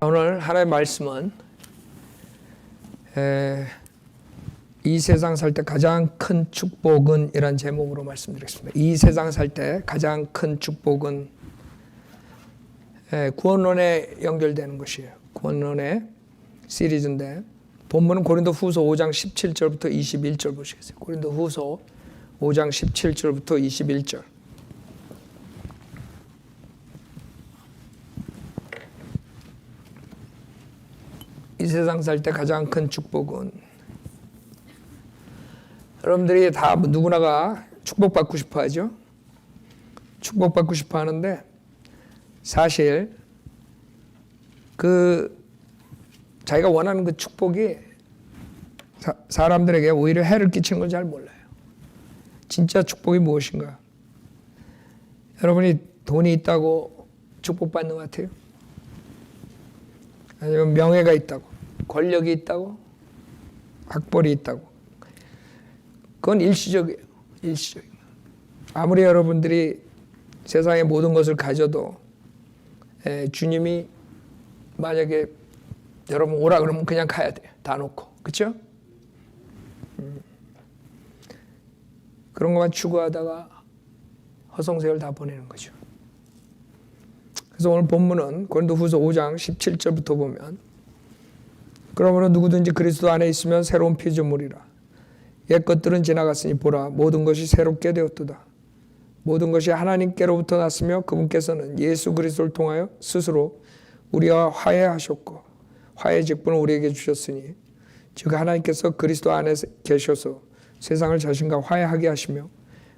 오늘 하나의 말씀은 이 세상 살 때 가장 큰 축복은 이란 제목으로 말씀드리겠습니다. 이 세상 살 때 가장 큰 축복은 구원론에 연결되는 것이에요. 구원론의 시리즈인데 본문은 고린도후서 5장 17절부터 21절 보시겠어요. 고린도후서 5장 17절부터 21절. 이 세상 살 때 가장 큰 축복은, 여러분들이 다 누구나가 축복받고 싶어 하죠. 축복받고 싶어 하는데 사실 자기가 원하는 그 축복이 사람들에게 오히려 해를 끼치는 걸 잘 몰라요. 진짜 축복이 무엇인가? 여러분이 돈이 있다고 축복받는 것 같아요? 아니면 명예가 있다고, 권력이 있다고, 학벌이 있다고. 그건 일시적이에요. 일시적이에요. 아무리 여러분들이 세상의 모든 것을 가져도 주님이 만약에 여러분 오라 그러면 그냥 가야 돼요. 다 놓고. 그렇죠? 그런 것만 추구하다가 허송세월 다 보내는 거죠. 그래서 오늘 본문은 고린도후서 5장 17절부터 보면, 그러므로 누구든지 그리스도 안에 있으면 새로운 피조물이라. 옛 것들은 지나갔으니 보라 모든 것이 새롭게 되었도다. 모든 것이 하나님께로부터 났으며 그분께서는 예수 그리스도를 통하여 스스로 우리와 화해하셨고 화해 직분을 우리에게 주셨으니 즉 하나님께서 그리스도 안에 계셔서 세상을 자신과 화해하게 하시며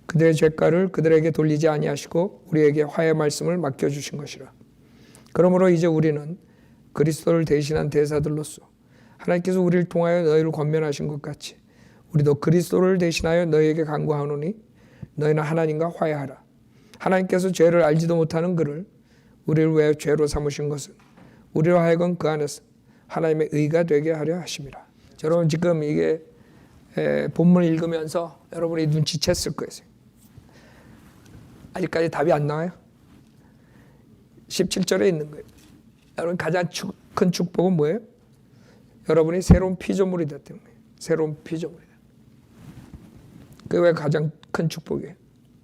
그들의 죄가를 그들에게 돌리지 아니하시고 우리에게 화해 말씀을 맡겨주신 것이라. 그러므로 이제 우리는 그리스도를 대신한 대사들로서 하나님께서 우리를 통하여 너희를 권면하신 것 같이 우리도 그리스도를 대신하여 너희에게 간구하노니 너희는 하나님과 화해하라. 하나님께서 죄를 알지도 못하는 그를 우리를 위하여 죄로 삼으신 것은 우리로 하여금 그 안에서 하나님의 의가 되게 하려 하심이라. 여러분 지금 이게 본문을 읽으면서 여러분이 눈치챘을 거예요. 아직까지 답이 안 나와요? 17절에 있는 거예요. 여러분 가장 큰 축복은 뭐예요? 여러분이 새로운 피조물이 됐다는 거예요. 새로운 피조물이다. 그게 가장 큰 축복이에요.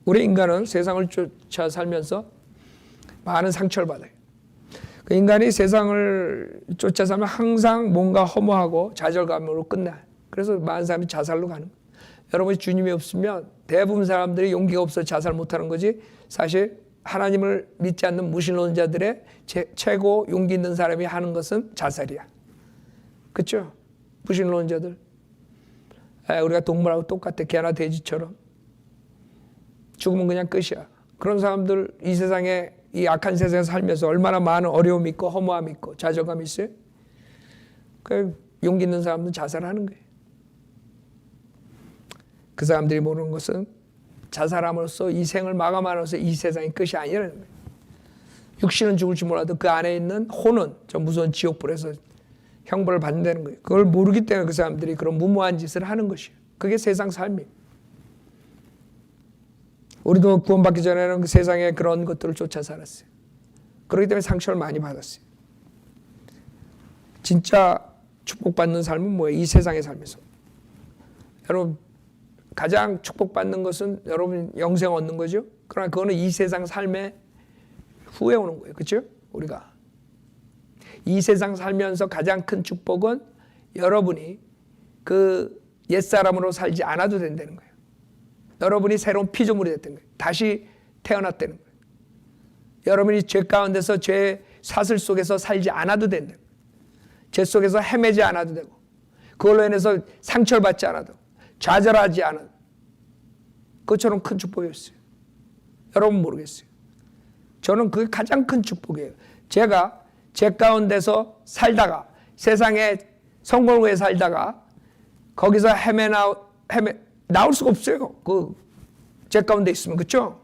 우리 인간은 세상을 쫓아 살면서 많은 상처를 받아요. 그 인간이 세상을 쫓아 살면 항상 뭔가 허무하고 좌절감으로 끝나요. 그래서 많은 사람이 자살로 가는 거예요. 여러분이 주님이 없으면 대부분 사람들이 용기가 없어 자살 못하는 거지, 사실 하나님을 믿지 않는 무신론자들의 최고 용기 있는 사람이 하는 것은 자살이야. 그렇죠? 무신론자들. 우리가 동물하고 똑같아. 개나 돼지처럼. 죽으면 그냥 끝이야. 그런 사람들 이 세상에, 이 악한 세상에 살면서 얼마나 많은 어려움이 있고 허무함이 있고 좌절감이 있어요. 그 용기 있는 사람들은 자살하는 거예요. 그 사람들이 모르는 것은 자살함으로써 이 생을 마감함으로써 이 세상이 끝이 아니라는 거예요. 육신은 죽을지 몰라도 그 안에 있는 혼은 저 무서운 지옥불에서 형벌을 받는다는 거예요. 그걸 모르기 때문에 그 사람들이 그런 무모한 짓을 하는 것이에요. 그게 세상 삶이에요. 우리도 구원받기 전에는 그 세상에 그런 것들을 쫓아 살았어요. 그렇기 때문에 상처를 많이 받았어요. 진짜 축복받는 삶은 뭐예요? 이 세상의 삶에서. 여러분 가장 축복받는 것은 여러분 영생 얻는 거죠. 그러나 그거는 이 세상 삶의 후에 오는 거예요. 그렇죠? 우리가 이 세상 살면서 가장 큰 축복은 여러분이 그 옛사람으로 살지 않아도 된다는 거예요. 여러분이 새로운 피조물이 됐다는 거예요. 다시 태어났다는 거예요. 여러분이 죄 가운데서 죄 사슬 속에서 살지 않아도 된다는 거예요. 죄 속에서 헤매지 않아도 되고 그걸로 인해서 상처를 받지 않아도 좌절하지 않아도 그것처럼 큰 축복이었어요. 여러분 모르겠어요. 저는 그게 가장 큰 축복이에요. 제가 죄 가운데서 살다가 세상에 성공을 위해 살다가 거기서 나올 수가 없어요. 그 죄 가운데 있으면. 그렇죠?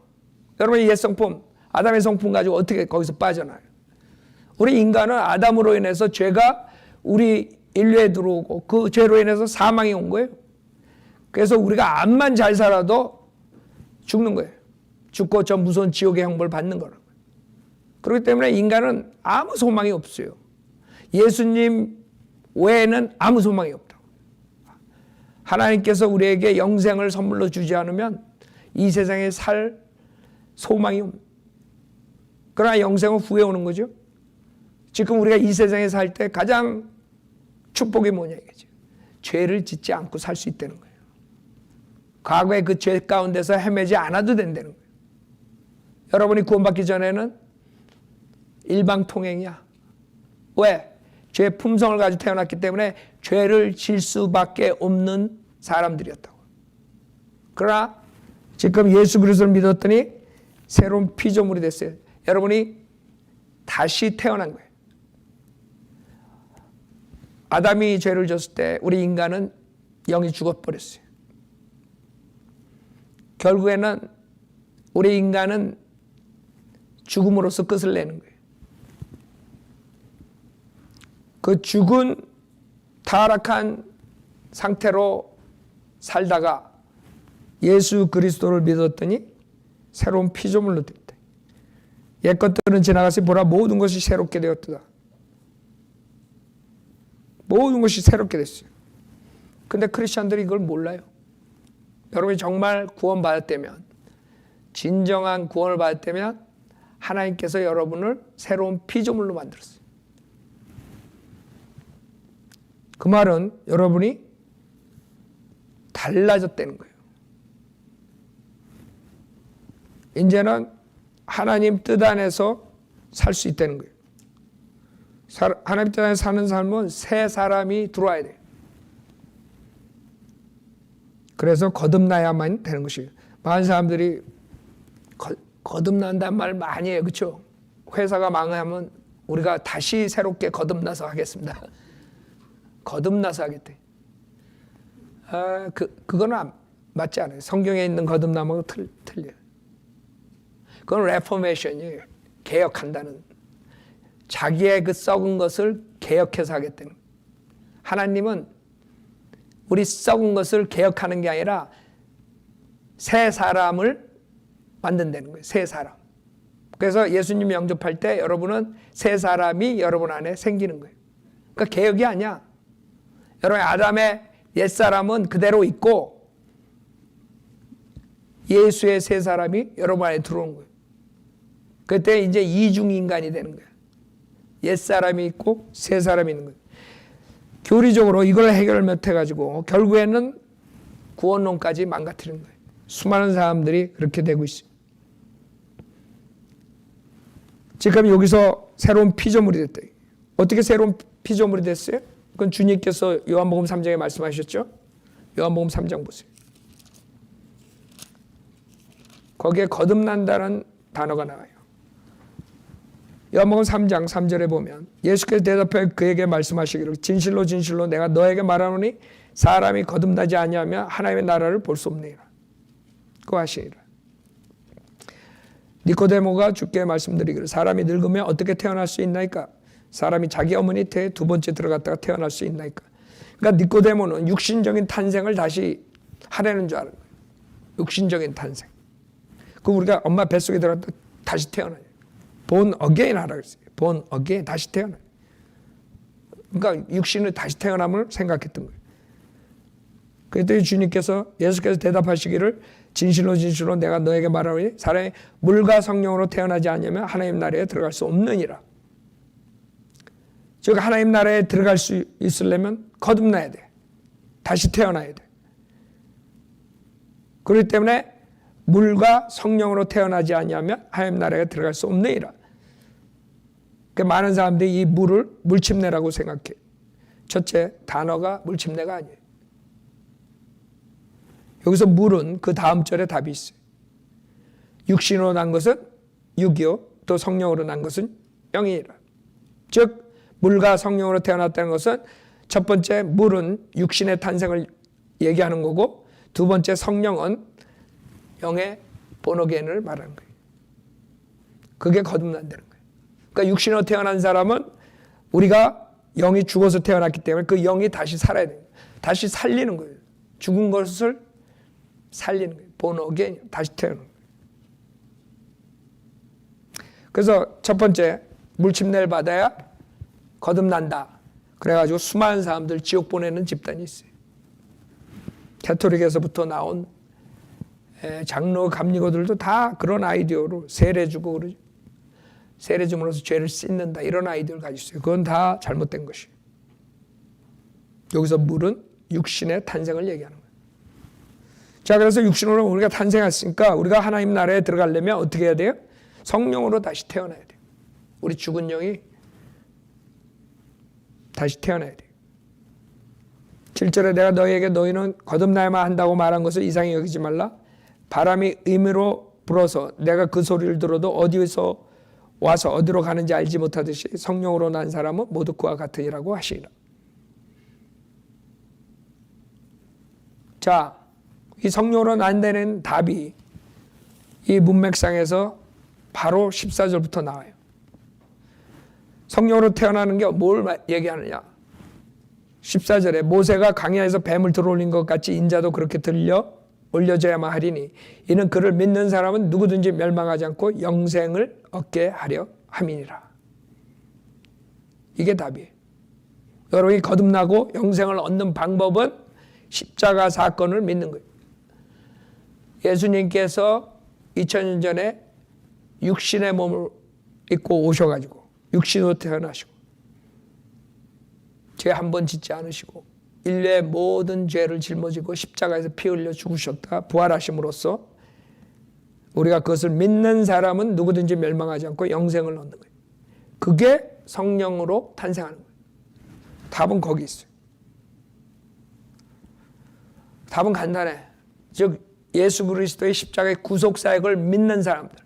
여러분이 옛 성품, 아담의 성품 가지고 어떻게 거기서 빠져나요? 우리 인간은 아담으로 인해서 죄가 우리 인류에 들어오고 그 죄로 인해서 사망이 온 거예요. 그래서 우리가 암만 잘 살아도 죽는 거예요. 죽고 저 무서운 지옥의 형벌을 받는 거라고요. 그렇기 때문에 인간은 아무 소망이 없어요. 예수님 외에는 아무 소망이 없다. 하나님께서 우리에게 영생을 선물로 주지 않으면 이 세상에 살 소망이 없다. 그러나 영생은 후에 오는 거죠. 지금 우리가 이 세상에 살 때 가장 축복이 뭐냐 이거죠. 죄를 짓지 않고 살 수 있다는 거예요. 과거의 그 죄 가운데서 헤매지 않아도 된다는 거예요. 여러분이 구원받기 전에는 일방통행이야. 왜? 죄의 품성을 가지고 태어났기 때문에 죄를 질 수밖에 없는 사람들이었다고. 그러나 지금 예수 그리스도를 믿었더니 새로운 피조물이 됐어요. 여러분이 다시 태어난 거예요. 아담이 죄를 졌을 때 우리 인간은 영이 죽어버렸어요. 결국에는 우리 인간은 죽음으로써 끝을 내는 거예요. 그 죽은 타락한 상태로 살다가 예수 그리스도를 믿었더니 새로운 피조물로 됐다. 옛 것들은 지나가서 보라 모든 것이 새롭게 되었다. 모든 것이 새롭게 됐어요. 근데 크리스천들이 이걸 몰라요. 여러분이 정말 구원받았다면, 진정한 구원을 받았다면 하나님께서 여러분을 새로운 피조물로 만들었어요. 그 말은 여러분이 달라졌다는 거예요. 이제는 하나님 뜻 안에서 살 수 있다는 거예요. 하나님 뜻 안에서 사는 삶은 새 사람이 들어와야 돼요. 그래서 거듭나야만 되는 것이에요. 많은 사람들이 거듭난다는 말 많이 해요. 그렇죠? 회사가 망하면 우리가 다시 새롭게 거듭나서 하겠습니다. 거듭나서 하겠대. 그거는 맞지 않아요. 성경에 있는 거듭남하고 틀려요. 그건 레포메이션이에요. 개혁한다는. 자기의 그 썩은 것을 개혁해서 하겠다는. 하나님은 우리 썩은 것을 개혁하는 게 아니라 새 사람을 만든다는 거예요. 새 사람. 그래서 예수님 영접할 때 여러분은 새 사람이 여러분 안에 생기는 거예요. 그러니까 개혁이 아니야. 여러분 아담의 옛사람은 그대로 있고 예수의 새 사람이 여러분 안에 들어온 거예요. 그때 이제 이중인간이 되는 거예요. 옛사람이 있고 새 사람이 있는 거예요. 교리적으로 이걸 해결을 못해가지고 결국에는 구원론까지 망가뜨리는 거예요. 수많은 사람들이 그렇게 되고 있어요. 지금 여기서 새로운 피조물이 됐다. 어떻게 새로운 피조물이 됐어요? 그건 주님께서 요한복음 3장에 말씀하셨죠. 요한복음 3장 보세요. 거기에 거듭난다는 단어가 나와요. 요한복음 3장 3절에 보면 예수께서 대답하여 그에게 말씀하시기를 진실로 진실로 내가 너에게 말하노니 사람이 거듭나지 아니하면 하나님의 나라를 볼 수 없느니라. 그 하시니라. 니코데모가 주께 말씀드리기를 사람이 늙으면 어떻게 태어날 수 있나이까? 사람이 자기 어머니 태에 두 번째 들어갔다가 태어날 수 있나이까? 그러니까 니코데모는 육신적인 탄생을 다시 하려는 줄 알아요. 육신적인 탄생. 그 우리가 엄마 뱃속에 들어갔다 다시 태어나요. 본 어게인 하라고 했어요. 본 어게인 다시 태어나요. 그러니까 육신을 다시 태어남을 생각했던 거예요. 그랬더니 주님께서 예수께서 대답하시기를 진실로 진실로 내가 너에게 말하노니 사람이 물과 성령으로 태어나지 않으면 하나님 나라에 들어갈 수 없느니라. 즉 하나님 나라에 들어갈 수 있으려면 거듭나야 돼. 다시 태어나야 돼. 그렇기 때문에 물과 성령으로 태어나지 아니하면 하나님 나라에 들어갈 수 없느니라. 많은 사람들이 이 물을 물침내라고 생각해. 첫째, 단어가 물침내가 아니에요. 여기서 물은 그 다음 절에 답이 있어요. 육신으로 난 것은 육이요, 또 성령으로 난 것은 영이니라. 즉 물과 성령으로 태어났다는 것은 첫 번째 물은 육신의 탄생을 얘기하는 거고 두 번째 성령은 영의 본어게인을 말하는 거예요. 그게 거듭난다는 거예요. 그러니까 육신으로 태어난 사람은 우리가 영이 죽어서 태어났기 때문에 그 영이 다시 살아야 돼요. 다시 살리는 거예요. 죽은 것을 살리는 거예요. 본어게인, 다시 태어나는 거예요. 그래서 첫 번째 물침례를 받아야 거듭난다. 그래가지고 수많은 사람들 지옥 보내는 집단이 있어요. 가톨릭에서부터 나온 장로 감리고들도 다 그런 아이디어로 세례 주고 그러죠. 세례 줌으로써 죄를 씻는다. 이런 아이디어를 가지고 있어요. 그건 다 잘못된 것이에요. 여기서 물은 육신의 탄생을 얘기하는 거예요. 자, 그래서 육신으로 우리가 탄생했으니까 우리가 하나님 나라에 들어가려면 어떻게 해야 돼요? 성령으로 다시 태어나야 돼요. 우리 죽은 영이 다시 태어나야 돼요. 7절에 내가 너희에게 너희는 거듭나야만 한다고 말한 것을 이상히 여기지 말라. 바람이 의미로 불어서 내가 그 소리를 들어도 어디에서 와서 어디로 가는지 알지 못하듯이 성령으로 난 사람은 모두 그와 같으니라고 하시니라. 자, 이 성령으로 난다는 답이 이 문맥상에서 바로 14절부터 나와요. 성령으로 태어나는 게 뭘 얘기하느냐? 14절에 모세가 광야에서 뱀을 들어올린 것 같이 인자도 그렇게 들려 올려져야만 하리니 이는 그를 믿는 사람은 누구든지 멸망하지 않고 영생을 얻게 하려 함이니라. 이게 답이에요. 여러분이 거듭나고 영생을 얻는 방법은 십자가 사건을 믿는 거예요. 예수님께서 2000년 전에 육신의 몸을 입고 오셔가지고 육신으로 태어나시고 죄 한 번 짓지 않으시고 인류의 모든 죄를 짊어지고 십자가에서 피 흘려 죽으셨다 부활하심으로써 우리가 그것을 믿는 사람은 누구든지 멸망하지 않고 영생을 얻는 거예요. 그게 성령으로 탄생하는 거예요. 답은 거기 있어요. 답은 간단해. 즉 예수 그리스도의 십자가의 구속사역을 믿는 사람들.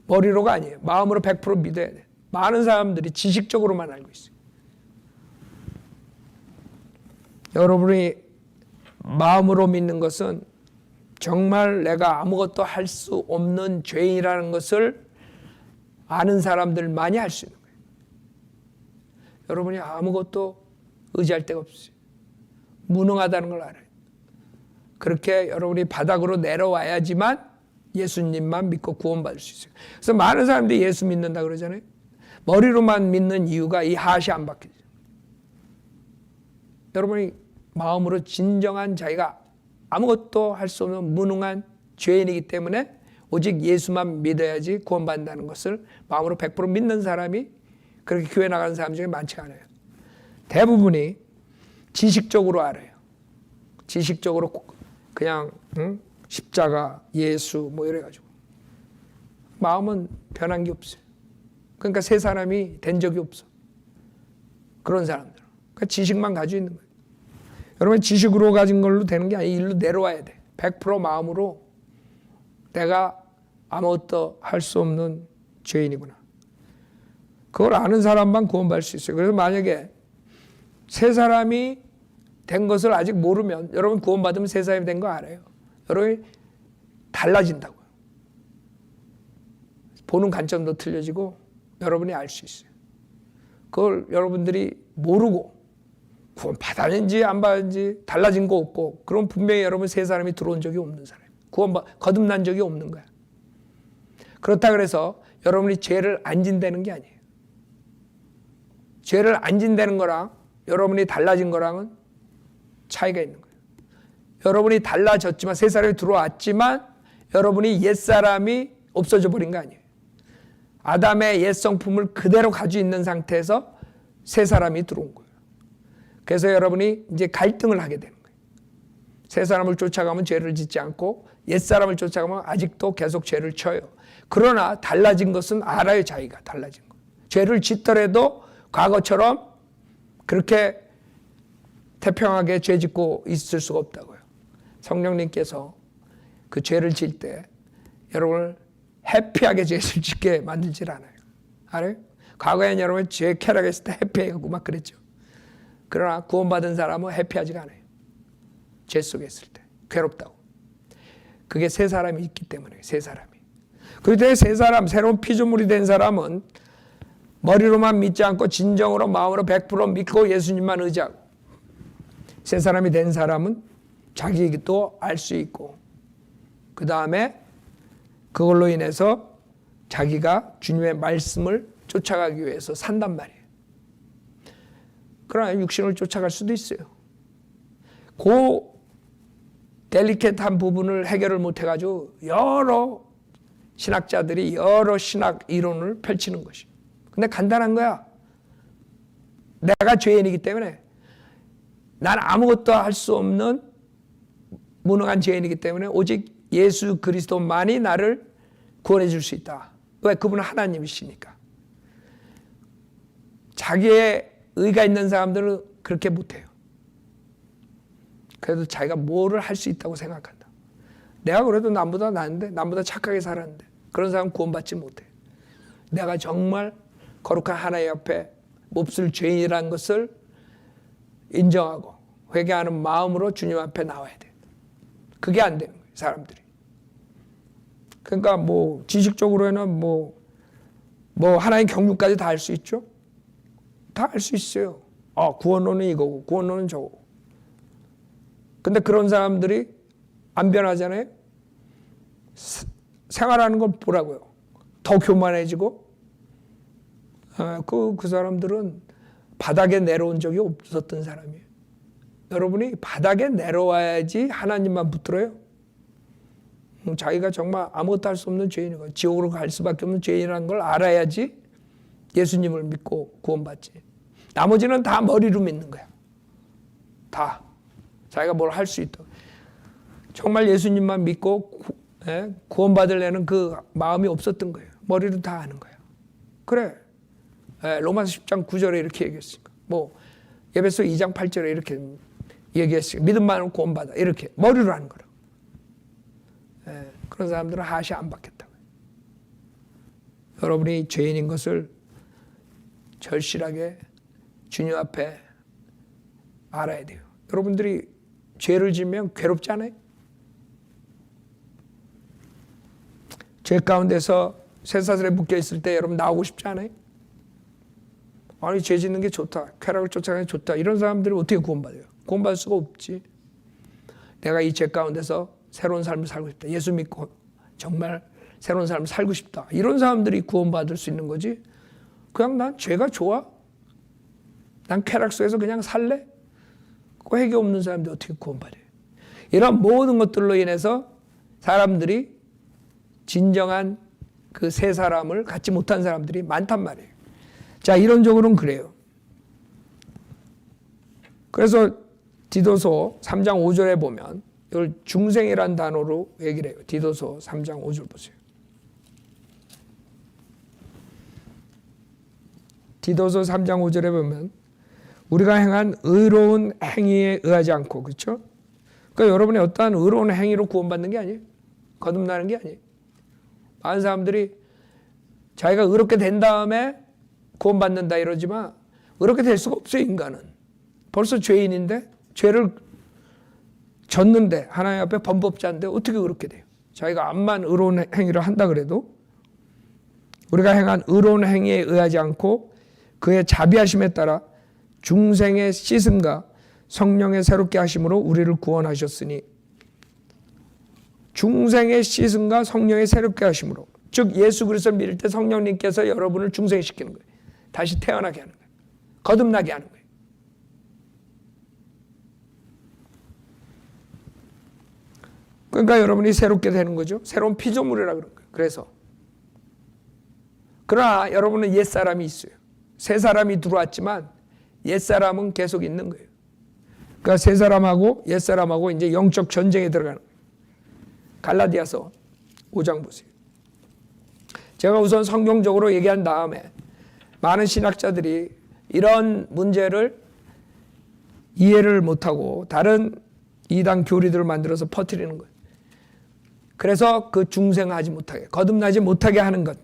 머리로가 아니에요. 마음으로 100% 믿어야 돼. 많은 사람들이 지식적으로만 알고 있어요. 여러분이 마음으로 믿는 것은 정말 내가 아무것도 할 수 없는 죄인이라는 것을 아는 사람들만이 할 수 있는 거예요. 여러분이 아무것도 의지할 데가 없어요. 무능하다는 걸 알아요. 그렇게 여러분이 바닥으로 내려와야지만 예수님만 믿고 구원받을 수 있어요. 그래서 많은 사람들이 예수 믿는다 그러잖아요. 머리로만 믿는 이유가 이 하시 안 바뀌죠. 여러분이 마음으로 진정한 자기가 아무것도 할 수 없는 무능한 죄인이기 때문에 오직 예수만 믿어야지 구원받는다는 것을 마음으로 100% 믿는 사람이 그렇게 교회 나가는 사람 중에 많지가 않아요. 대부분이 지식적으로 알아요. 지식적으로 그냥 십자가, 예수 뭐 이래가지고 마음은 변한 게 없어요. 그러니까 새 사람이 된 적이 없어. 그런 사람들. 그러니까 지식만 가지고 있는 거예요. 여러분 지식으로 가진 걸로 되는 게 아니에요. 일로 내려와야 돼. 100% 마음으로 내가 아무것도 할 수 없는 죄인이구나. 그걸 아는 사람만 구원받을 수 있어요. 그래서 만약에 새 사람이 된 것을 아직 모르면 여러분 구원받으면 새 사람이 된 거 알아요. 여러분이 달라진다고요. 보는 관점도 틀려지고 여러분이 알 수 있어요. 그걸 여러분들이 모르고 구원 받았는지 안 받았는지 달라진 거 없고 그럼 분명히 여러분 새 사람이 들어온 적이 없는 사람이에요. 거듭난 적이 없는 거야. 그렇다 그래서 여러분이 죄를 안 진다는 게 아니에요. 죄를 안 진다는 거랑 여러분이 달라진 거랑은 차이가 있는 거예요. 여러분이 달라졌지만 새 사람이 들어왔지만 여러분이 옛사람이 없어져 버린 거 아니에요. 아담의 옛 성품을 그대로 가지고 있는 상태에서 새 사람이 들어온 거예요. 그래서 여러분이 이제 갈등을 하게 되는 거예요. 새 사람을 쫓아가면 죄를 짓지 않고 옛 사람을 쫓아가면 아직도 계속 죄를 쳐요. 그러나 달라진 것은 알아요. 자기가 달라진 거. 죄를 짓더라도 과거처럼 그렇게 태평하게 죄 짓고 있을 수가 없다고요. 성령님께서 그 죄를 질 때 여러분을 해피하게 죄를 짓게 만들질 않아요. 알아요? 과거에는 여러분 죄 쾌락했을 때 해피해가고 막 그랬죠. 그러나 구원받은 사람은 해피하지가 않아요. 죄 속에 있을 때 괴롭다고. 그게 새 사람이 있기 때문에 새 사람이. 그런데 새 사람, 새로운 피조물이 된 사람은 머리로만 믿지 않고 진정으로 마음으로 100% 믿고 예수님만 의지하고 새 사람이 된 사람은 자기도 알 수 있고 그 다음에 그걸로 인해서 자기가 주님의 말씀을 쫓아가기 위해서 산단 말이에요. 그러나 육신을 쫓아갈 수도 있어요. 그 델리케이트한 부분을 해결을 못해가지고 여러 신학자들이 여러 신학 이론을 펼치는 것이. 근데 간단한 거야. 내가 죄인이기 때문에, 난 아무것도 할 수 없는 무능한 죄인이기 때문에 오직 예수 그리스도만이 나를 구원해 줄 수 있다. 왜? 그분은 하나님이시니까. 자기의 의가 있는 사람들은 그렇게 못해요. 그래도 자기가 뭐를 할 수 있다고 생각한다. 내가 그래도 남보다 나은데, 남보다 착하게 살았는데, 그런 사람 구원받지 못해. 내가 정말 거룩한 하나님 앞에 몹쓸 죄인이라는 것을 인정하고 회개하는 마음으로 주님 앞에 나와야 돼. 그게 안 되는 거예요, 사람들이. 그러니까 뭐 지식적으로는 뭐 하나님 경륜까지 다 할 수 있죠. 다 할 수 있어요. 구원론은 이거고 구원론은 저거고. 근데 그런 사람들이 안 변하잖아요. 생활하는 걸 보라고요. 더 교만해지고. 그 사람들은 바닥에 내려온 적이 없었던 사람이에요. 여러분이 바닥에 내려와야지 하나님만 붙들어요. 자기가 정말 아무것도 할 수 없는 죄인이고 지옥으로 갈 수밖에 없는 죄인이라는 걸 알아야지 예수님을 믿고 구원받지. 나머지는 다 머리로 믿는 거야. 다. 자기가 뭘 할 수 있다. 정말 예수님만 믿고 구원받으려는 그 마음이 없었던 거예요. 머리로 다 아는 거야. 그래. 로마서 10장 9절에 이렇게 얘기했으니까. 에베소 2장 8절에 이렇게 얘기했으니까. 믿음만으로 구원받아. 이렇게 머리로 하는 거라고. 그런 사람들은 하시 안 받겠다고. 여러분이 죄인인 것을 절실하게 주님 앞에 알아야 돼요. 여러분들이 죄를 지으면 괴롭지 않아요? 죄 가운데서 쇠사슬에 묶여 있을 때 여러분 나오고 싶지 않아요? 아니, 죄 짓는 게 좋다. 쾌락을 쫓아가는 게 좋다. 이런 사람들이 어떻게 구원받아요? 구원받을 수가 없지. 내가 이 죄 가운데서 새로운 삶을 살고 싶다. 예수 믿고 정말 새로운 삶을 살고 싶다. 이런 사람들이 구원받을 수 있는 거지. 그냥 난 죄가 좋아. 난 쾌락 속에서 그냥 살래. 그 회개 없는 사람들이 어떻게 구원받아요? 이런 모든 것들로 인해서 사람들이 진정한 그 새 사람을 갖지 못한 사람들이 많단 말이에요. 자, 이론적으로는 그래요. 그래서 디도서 3장 5절에 보면 이걸 중생이란 단어로 얘기를 해요. 디도서 3장 5절 보세요. 디도서 3장 5절에 보면 우리가 행한 의로운 행위에 의하지 않고, 그렇죠? 그러니까 여러분이 어떠한 의로운 행위로 구원받는 게 아니에요. 거듭나는 게 아니에요. 많은 사람들이 자기가 의롭게 된 다음에 구원받는다 이러지만 의롭게 될 수가 없어요. 인간은 벌써 죄인인데, 죄를 졌는데, 하나님 앞에 범법자인데 어떻게 의롭게 돼요? 자기가 암만 의로운 행위를 한다 그래도 우리가 행한 의로운 행위에 의하지 않고 그의 자비하심에 따라 중생의 씻음과 성령의 새롭게 하심으로 우리를 구원하셨으니, 중생의 씻음과 성령의 새롭게 하심으로, 즉 예수 그리스도를 믿을 때 성령님께서 여러분을 중생시키는 거예요. 다시 태어나게 하는 거예요. 거듭나게 하는 거예요. 그러니까 여러분이 새롭게 되는 거죠. 새로운 피조물이라 그런 거예요. 그래서 그러나 여러분은 옛사람이 있어요. 새 사람이 들어왔지만 옛사람은 계속 있는 거예요. 그러니까 새 사람하고 옛사람하고 이제 영적 전쟁에 들어가는 거예요. 갈라디아서 5장 보세요. 제가 우선 성경적으로 얘기한 다음에 많은 신학자들이 이런 문제를 이해를 못하고 다른 이단 교리들을 만들어서 퍼뜨리는 거예요. 그래서 그 중생하지 못하게, 거듭나지 못하게 하는 것.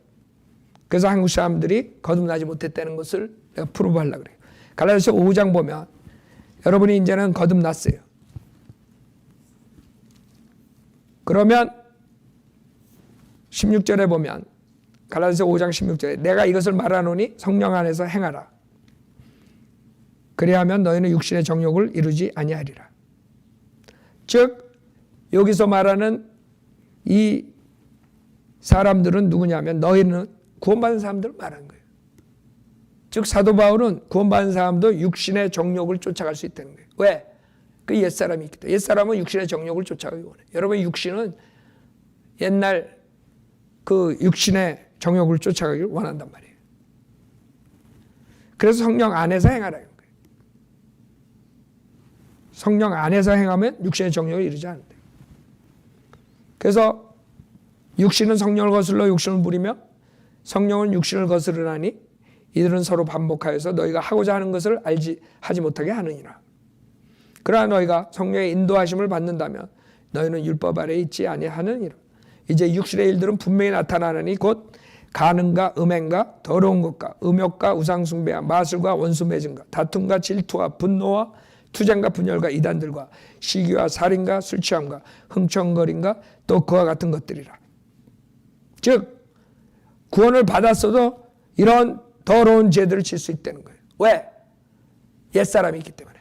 그래서 한국 사람들이 거듭나지 못했다는 것을 내가 프루브하려고 그래요. 갈라디아서 5장 보면 여러분이 이제는 거듭났어요. 그러면 16절에 보면, 갈라디아서 5장 16절에 내가 이것을 말하노니 성령 안에서 행하라. 그리하면 너희는 육신의 정욕을 이루지 아니하리라. 즉 여기서 말하는 이 사람들은 누구냐면 너희는 구원받은 사람들을 말하는 거예요. 즉 사도 바울은 구원받은 사람도 육신의 정욕을 쫓아갈 수 있다는 거예요. 왜? 그 옛사람이 있기 때문에. 옛사람은 육신의 정욕을 쫓아가기 원해요. 여러분 육신은 옛날 그 육신의 정욕을 쫓아가기를 원한단 말이에요. 그래서 성령 안에서 행하라는 거예요. 성령 안에서 행하면 육신의 정욕을 이루지 않는다. 그래서 육신은 성령을 거슬러 육신을 부리며 성령은 육신을 거스르나니 이들은 서로 반복하여서 너희가 하고자 하는 것을 하지 못하게 하느니라. 그러나 너희가 성령의 인도하심을 받는다면 너희는 율법 아래에 있지 아니하느니라. 이제 육신의 일들은 분명히 나타나느니 곧 간음과 음행과 더러운 것과 음욕과 우상숭배와 마술과 원수 맺음과 다툼과 질투와 분노와 투쟁과 분열과 이단들과 시기와 살인과 술취함과 흥청거림과 또 그와 같은 것들이라. 즉 구원을 받았어도 이런 더러운 죄들을 질 수 있다는 거예요. 왜? 옛사람이 있기 때문에.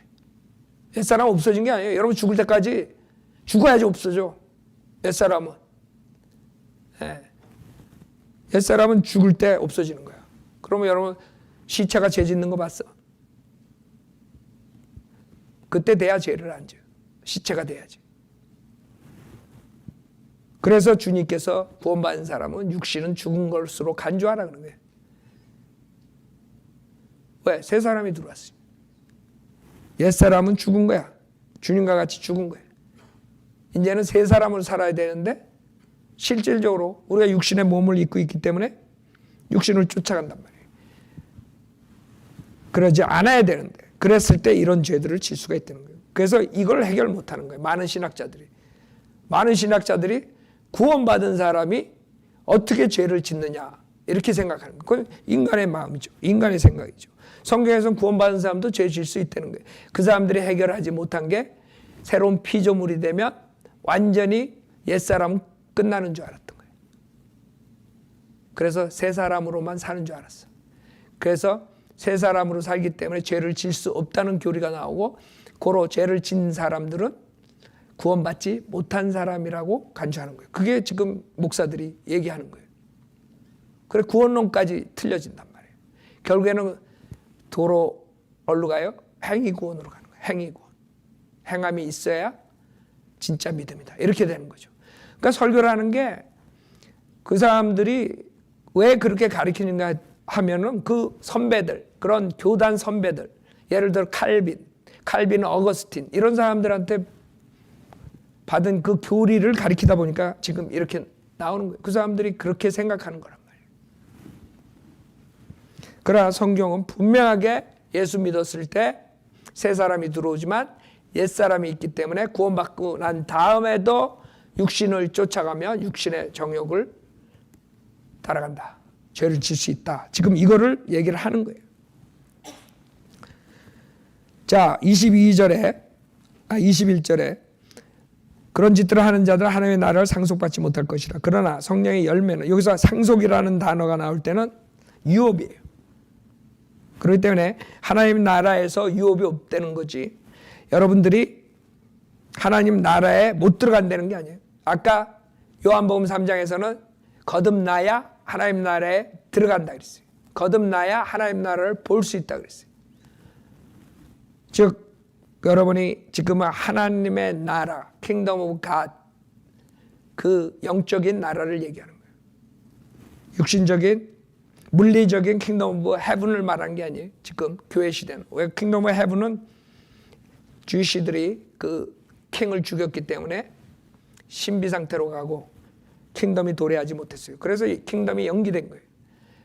옛사람은 없어진 게 아니에요. 여러분 죽을 때까지 죽어야지 없어져. 옛사람은. 네. 옛사람은 죽을 때 없어지는 거야. 그러면 여러분 시체가 죄 짓는 거 봤어? 그때 돼야 죄를 안 져요. 시체가 돼야지. 그래서 주님께서 구원받은 사람은 육신은 죽은 것으로 간주하라 그런 거예요. 왜? 새 사람이 들어왔어요. 옛사람은 죽은 거야. 주님과 같이 죽은 거야. 이제는 새 사람으로 살아야 되는데 실질적으로 우리가 육신의 몸을 입고 있기 때문에 육신을 쫓아간단 말이에요. 그러지 않아야 되는데 그랬을 때 이런 죄들을 질 수가 있다는 거예요. 그래서 이걸 해결 못하는 거예요. 많은 신학자들이 구원받은 사람이 어떻게 죄를 짓느냐 이렇게 생각하는 거예요. 그건 인간의 마음이죠. 인간의 생각이죠. 성경에서는 구원받은 사람도 죄 질 수 있다는 거예요. 그 사람들이 해결하지 못한 게 새로운 피조물이 되면 완전히 옛사람은 끝나는 줄 알았던 거예요. 그래서 새 사람으로만 사는 줄 알았어. 그래서 새 사람으로 살기 때문에 죄를 질 수 없다는 교리가 나오고 고로 죄를 진 사람들은 구원받지 못한 사람이라고 간주하는 거예요. 그게 지금 목사들이 얘기하는 거예요. 그래 구원론까지 틀려진단 말이에요. 결국에는 도로 어디로 가요? 행위구원으로 가는 거예요. 행위구원. 행함이 있어야 진짜 믿음이다. 이렇게 되는 거죠. 그러니까 설교를 하는 게 그 사람들이 왜 그렇게 가르치는가 하면은 그 선배들, 그런 교단 선배들, 예를 들어 칼빈, 어거스틴 이런 사람들한테 받은 그 교리를 가르치다 보니까 지금 이렇게 나오는 거예요. 그 사람들이 그렇게 생각하는 거란 말이에요. 그러나 성경은 분명하게 예수 믿었을 때 새 사람이 들어오지만 옛 사람이 있기 때문에 구원받고 난 다음에도 육신을 쫓아가며 육신의 정욕을 따라간다. 죄를 질 수 있다. 지금 이거를 얘기를 하는 거예요. 자, 21절에 그런 짓들을 하는 자들은 하나님의 나라를 상속받지 못할 것이라. 그러나 성령의 열매는, 여기서 상속이라는 단어가 나올 때는 유업이에요. 그렇기 때문에 하나님 나라에서 유업이 없다는 거지. 여러분들이 하나님 나라에 못 들어간다는 게 아니에요. 아까 요한복음 3장에서는 거듭나야 하나님 나라에 들어간다 그랬어요. 거듭나야 하나님 나라를 볼 수 있다 그랬어요. 즉 여러분이 지금은 하나님의 나라, 킹덤 오브 갓, 그 영적인 나라를 얘기하는 거예요. 육신적인 물리적인 킹덤 오브 헤븐을 말하는 게 아니에요. 지금 교회 시대는. 왜 킹덤 오브 헤븐은 주시들이 그 킹을 죽였기 때문에 신비 상태로 가고 킹덤이 도래하지 못했어요. 그래서 이 킹덤이 연기된 거예요.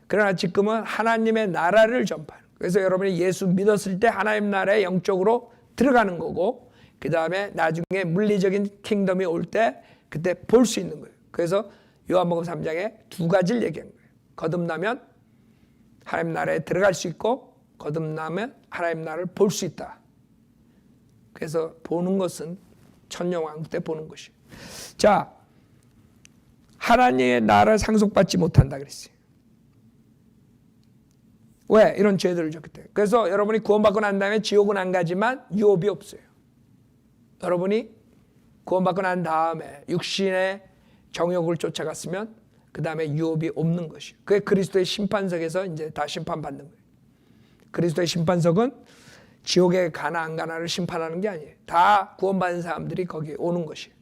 그러나 지금은 하나님의 나라를 전파하는 거예요. 그래서 여러분이 예수 믿었을 때 하나님 나라에 영적으로 들어가는 거고, 그 다음에 나중에 물리적인 킹덤이 올 때 그때 볼 수 있는 거예요. 그래서 요한복음 3장에 두 가지를 얘기한 거예요. 거듭나면 하나님 나라에 들어갈 수 있고, 거듭나면 하나님 나라를 볼 수 있다. 그래서 보는 것은 천년왕국 때 보는 것이에요. 자, 하나님의 나라를 상속받지 못한다 그랬어요. 왜? 이런 죄들을 졌기 때문에. 그래서 여러분이 구원받고 난 다음에 지옥은 안 가지만 유업이 없어요. 여러분이 구원받고 난 다음에 육신의 정욕을 쫓아갔으면 그 다음에 유업이 없는 것이에요. 그게 그리스도의 심판석에서 이제 다 심판받는 거예요. 그리스도의 심판석은 지옥에 가나 안 가나를 심판하는 게 아니에요. 다 구원받은 사람들이 거기에 오는 것이에요.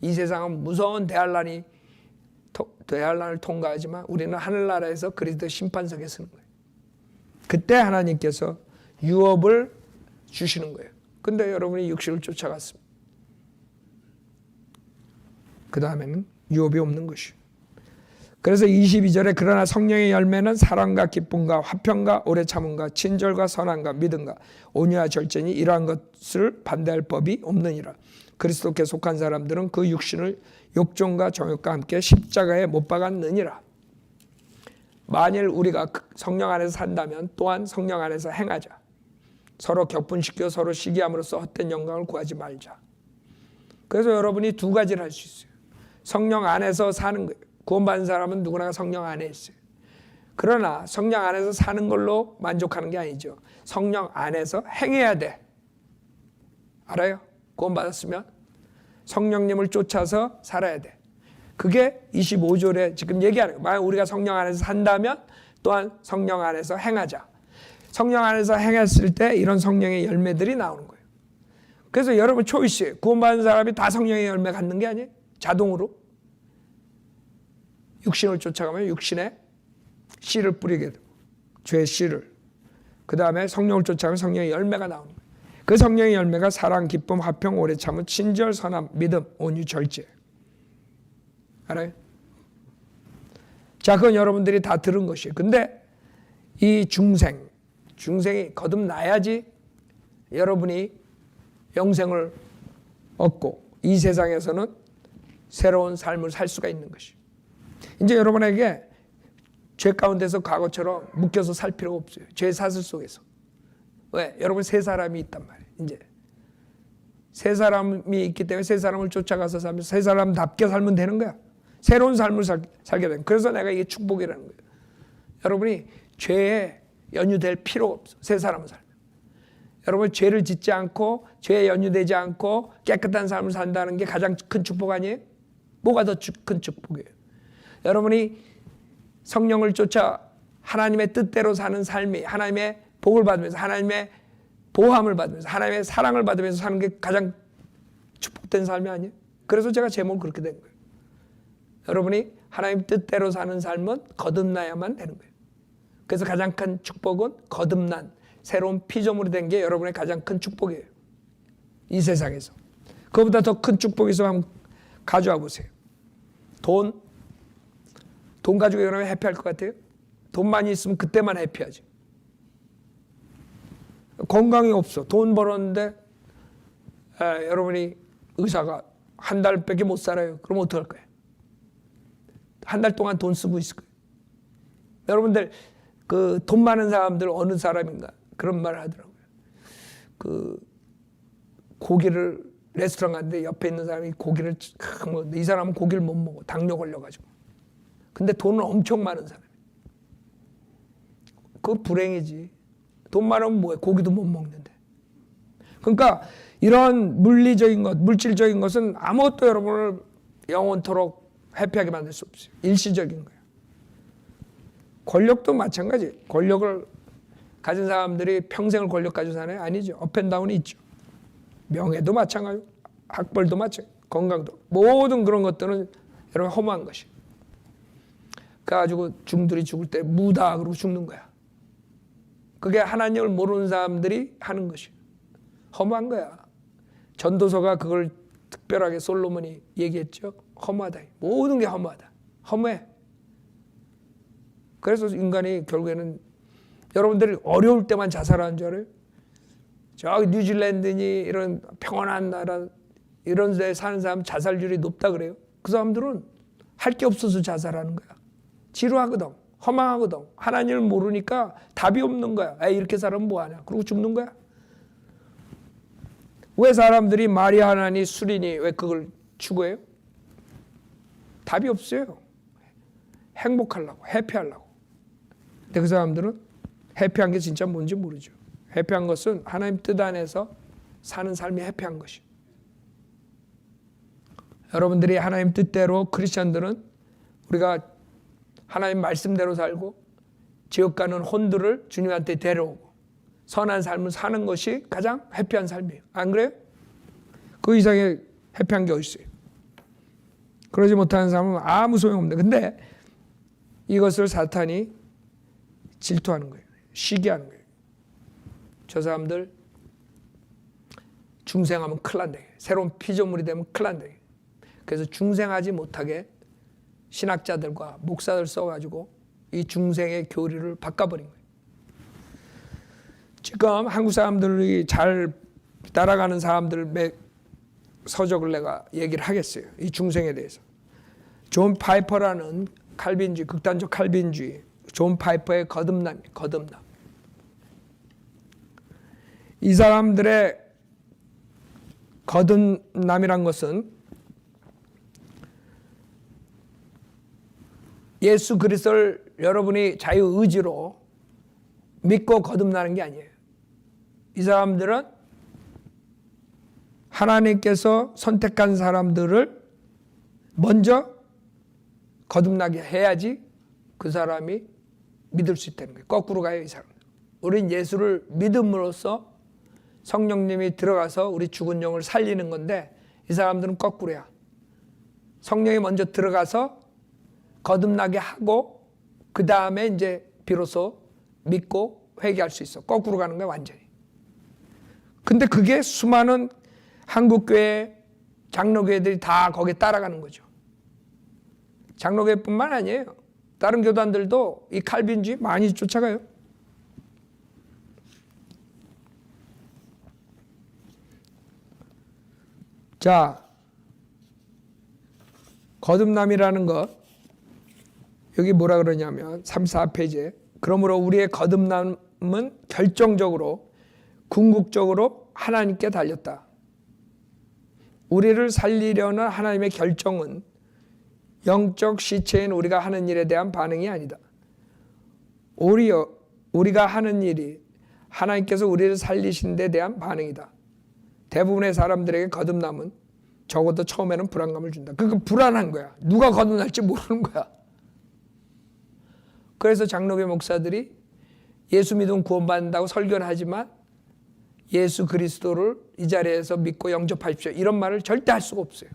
이 세상은 무서운 대환란을 통과하지만 우리는 하늘나라에서 그리스도의 심판석에 서는 거예요. 그때 하나님께서 유업을 주시는 거예요. 근데 여러분이 육신을 쫓아갔습니다. 그 다음에는 유업이 없는 것이에요. 그래서 22절에 그러나 성령의 열매는 사랑과 기쁨과 화평과 오래 참음과 친절과 선함과 믿음과 온유와 절제니 이러한 것을 반대할 법이 없느니라. 그리스도께 속한 사람들은 그 육신을 욕정과 정욕과 함께 십자가에 못 박았느니라. 만일 우리가 성령 안에서 산다면 또한 성령 안에서 행하자. 서로 격분시켜 서로 시기함으로써 헛된 영광을 구하지 말자. 그래서 여러분이 두 가지를 할 수 있어요. 성령 안에서 사는 거예요. 구원받은 사람은 누구나 성령 안에 있어요. 그러나 성령 안에서 사는 걸로 만족하는 게 아니죠. 성령 안에서 행해야 돼. 알아요? 구원받았으면 성령님을 쫓아서 살아야 돼. 그게 25절에 지금 얘기하는 거예요. 만약 우리가 성령 안에서 산다면 또한 성령 안에서 행하자. 성령 안에서 행했을 때 이런 성령의 열매들이 나오는 거예요. 그래서 여러분 초이스예요. 구원받은 사람이 다 성령의 열매 갖는 게 아니에요. 자동으로. 육신을 쫓아가면 육신에 씨를 뿌리게 되고 죄의 씨를. 그 다음에 성령을 쫓아가면 성령의 열매가 나오는 거예요. 그 성령의 열매가 사랑, 기쁨, 화평, 오래 참음, 친절, 선함, 믿음, 온유, 절제. 알아요? 자, 그건 여러분들이 다 들은 것이에요. 근데 이 중생이 거듭나야지 여러분이 영생을 얻고 이 세상에서는 새로운 삶을 살 수가 있는 것이에요. 이제 여러분에게 죄 가운데서 과거처럼 묶여서 살 필요가 없어요. 죄 사슬 속에서. 왜? 여러분 세 사람이 있단 말이에요. 이제 세 사람이 있기 때문에 세 사람을 쫓아가서 살면서 세 사람답게 살면 되는 거야. 새로운 삶을 살게 되는. 그래서 내가 이게 축복이라는 거예요. 여러분이 죄에 연유될 필요가 없어. 세 사람을 살면. 여러분 죄를 짓지 않고 죄에 연유되지 않고 깨끗한 삶을 산다는 게 가장 큰 축복 아니에요? 뭐가 더 큰 축복이에요? 여러분이 성령을 쫓아 하나님의 뜻대로 사는 삶이 하나님의 복을 받으면서 하나님의 보호함을 받으면서 하나님의 사랑을 받으면서 사는 게 가장 축복된 삶이 아니에요? 그래서 제가 제목을 그렇게 된 거예요. 여러분이 하나님 뜻대로 사는 삶은 거듭나야만 되는 거예요. 그래서 가장 큰 축복은 거듭난 새로운 피조물이 된 게 여러분의 가장 큰 축복이에요. 이 세상에서. 그거보다 더 큰 축복이 있으면 한번 가져와 보세요. 돈 가지고 여러분 해피할 것 같아요? 돈 많이 있으면 그때만 해피하지. 건강이 없어. 돈 벌었는데 여러분이 의사가 한 달밖에 못 살아요. 그럼 어떡할 거예요? 한 달 동안 돈 쓰고 있을 거예요. 여러분들 그 돈 많은 사람들 어느 사람인가 그런 말을 하더라고요. 그 고기를 레스토랑 갔는데 옆에 있는 사람이 고기를 이 사람은 고기를 못 먹어. 당뇨 걸려가지고. 근데 돈은 엄청 많은 사람이에요. 그거 불행이지. 돈 많으면 뭐해? 고기도 못 먹는데. 그러니까 이런 물리적인 것, 물질적인 것은 아무것도 여러분을 영원토록 해피하게 만들 수 없어요. 일시적인 거예요. 권력도 마찬가지. 권력을 가진 사람들이 평생을 권력 가지고 사나요? 아니죠. 업앤다운이 있죠. 명예도 마찬가지고 학벌도 마찬가지고 건강도 모든 그런 것들은 여러분 허무한 것이. 그래가지고 중들이 죽을 때 무다 그러고 죽는 거야. 그게 하나님을 모르는 사람들이 하는 것이 허무한 거야. 전도서가 그걸 특별하게 솔로몬이 얘기했죠. 허무하다. 모든 게 허무하다. 허무해. 그래서 인간이 결국에는 여러분들이 어려울 때만 자살하는 줄 알아요? 저기 뉴질랜드니 이런 평안한 나라 이런 데 사는 사람 자살률이 높다 그래요. 그 사람들은 할 게 없어서 자살하는 거야. 지루하거든. 허망하거든. 하나님을 모르니까 답이 없는 거야. 이렇게 살면 뭐하냐. 그러고 죽는 거야. 왜 사람들이 마리아나니 수리니 왜 그걸 추구해요? 답이 없어요. 행복하려고, 해피하려고. 근데 그 사람들은 해피한 게 진짜 뭔지 모르죠. 해피한 것은 하나님 뜻 안에서 사는 삶이 해피한 것이. 여러분들이 하나님 뜻대로 크리스천들은 우리가 하나님 말씀대로 살고 지옥 가는 혼들을 주님한테 데려오고 선한 삶을 사는 것이 가장 해피한 삶이에요. 안 그래요? 그 이상의 해피한 게 어디 있어요? 그러지 못하는 사람은 아무 소용없는데, 근데 이것을 사탄이 질투하는 거예요. 시기하는 거예요. 저 사람들 중생하면 큰일 난다. 새로운 피조물이 되면 큰일 난다. 그래서 중생하지 못하게 신학자들과 목사들 써가지고 이 중생의 교리를 바꿔버린 거예요. 지금 한국 사람들이 잘 따라가는 사람들 서적을 내가 얘기를 하겠어요. 이 중생에 대해서. 존 파이퍼라는 칼빈주의, 극단적 칼빈주의, 존 파이퍼의 거듭남. 이 사람들의 거듭남이란 것은 예수 그리스도를 여러분이 자유의지로 믿고 거듭나는 게 아니에요. 이 사람들은 하나님께서 선택한 사람들을 먼저 거듭나게 해야지 그 사람이 믿을 수 있다는 거예요. 거꾸로 가요, 이 사람. 우린 예수를 믿음으로써 성령님이 들어가서 우리 죽은 영을 살리는 건데 이 사람들은 거꾸로야. 성령이 먼저 들어가서 거듭나게 하고 그 다음에 이제 비로소 믿고 회개할 수 있어. 거꾸로 가는 거야, 완전히. 근데 그게 수많은 한국교회 장로교회들이 다 거기에 따라가는 거죠. 장로교회뿐만 아니에요. 다른 교단들도 이 칼빈주의 많이 쫓아가요. 자, 거듭남이라는 것, 여기 뭐라 그러냐면 3, 4페이지에 그러므로 우리의 거듭남은 결정적으로 궁극적으로 하나님께 달렸다. 우리를 살리려는 하나님의 결정은 영적 시체인 우리가 하는 일에 대한 반응이 아니다. 오히려 우리가 하는 일이 하나님께서 우리를 살리신 데 대한 반응이다. 대부분의 사람들에게 거듭남은 적어도 처음에는 불안감을 준다. 그러니까 불안한 거야. 누가 거듭날지 모르는 거야. 그래서 장로교 목사들이 예수 믿으면 구원받는다고 설교를 하지만 예수 그리스도를 이 자리에서 믿고 영접하십시오. 이런 말을 절대 할 수가 없어요.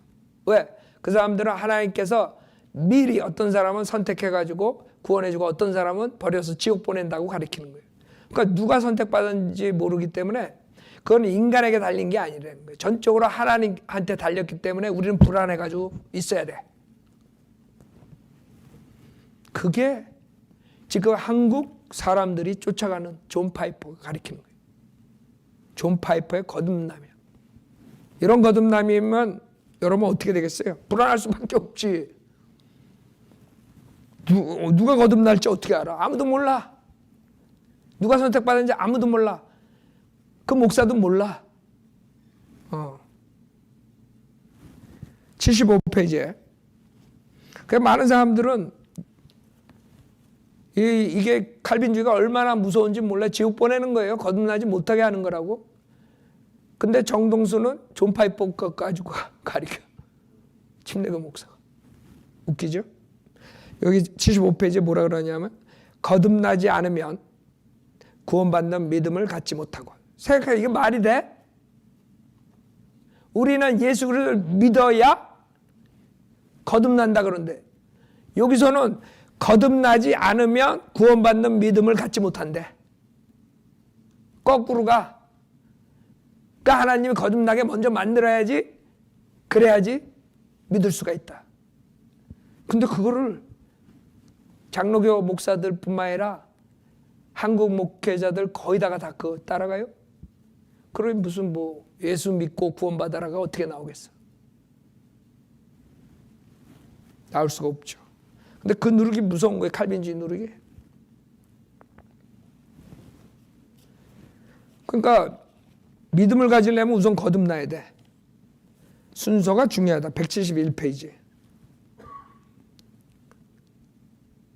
왜? 그 사람들은 하나님께서 미리 어떤 사람은 선택해가지고 구원해주고 어떤 사람은 버려서 지옥 보낸다고 가르치는 거예요. 그러니까 누가 선택받았는지 모르기 때문에 그건 인간에게 달린 게 아니라는 거예요. 전적으로 하나님한테 달렸기 때문에 우리는 불안해가지고 있어야 돼. 그게 지금 한국 사람들이 쫓아가는 존 파이퍼가 가르치는 거예요. 존 파이퍼의 거듭남이야. 이런 거듭남이면 여러분 어떻게 되겠어요? 불안할 수밖에 없지. 누가 거듭날지 어떻게 알아? 아무도 몰라. 누가 선택받았는지 아무도 몰라. 그 목사도 몰라. 75페이지에. 그래서 많은 사람들은 이게 칼빈주의가 얼마나 무서운지 몰라. 지옥 보내는 거예요. 거듭나지 못하게 하는 거라고. 근데 정동수는 존 파이퍼 거 가지고 가르쳐. 침례교 목사가. 웃기죠? 여기 75페이지에 뭐라 그러냐면 거듭나지 않으면 구원받는 믿음을 갖지 못하고. 생각해, 이게 말이 돼? 우리는 예수 그리스도를 믿어야 거듭난다 그런데 여기서는 거듭나지 않으면 구원받는 믿음을 갖지 못한대. 거꾸로 가. 그러니까 하나님이 거듭나게 먼저 만들어야지, 그래야지 믿을 수가 있다. 근데 그거를 장로교 목사들뿐만 아니라 한국 목회자들 거의 다가 다 그거 따라가요? 그러면 무슨 예수 믿고 구원받아라가 어떻게 나오겠어? 나올 수가 없죠. 근데 그 누르기 무서운 거예요. 칼빈주의 누르기. 그러니까 믿음을 가지려면 우선 거듭나야 돼. 순서가 중요하다. 171페이지.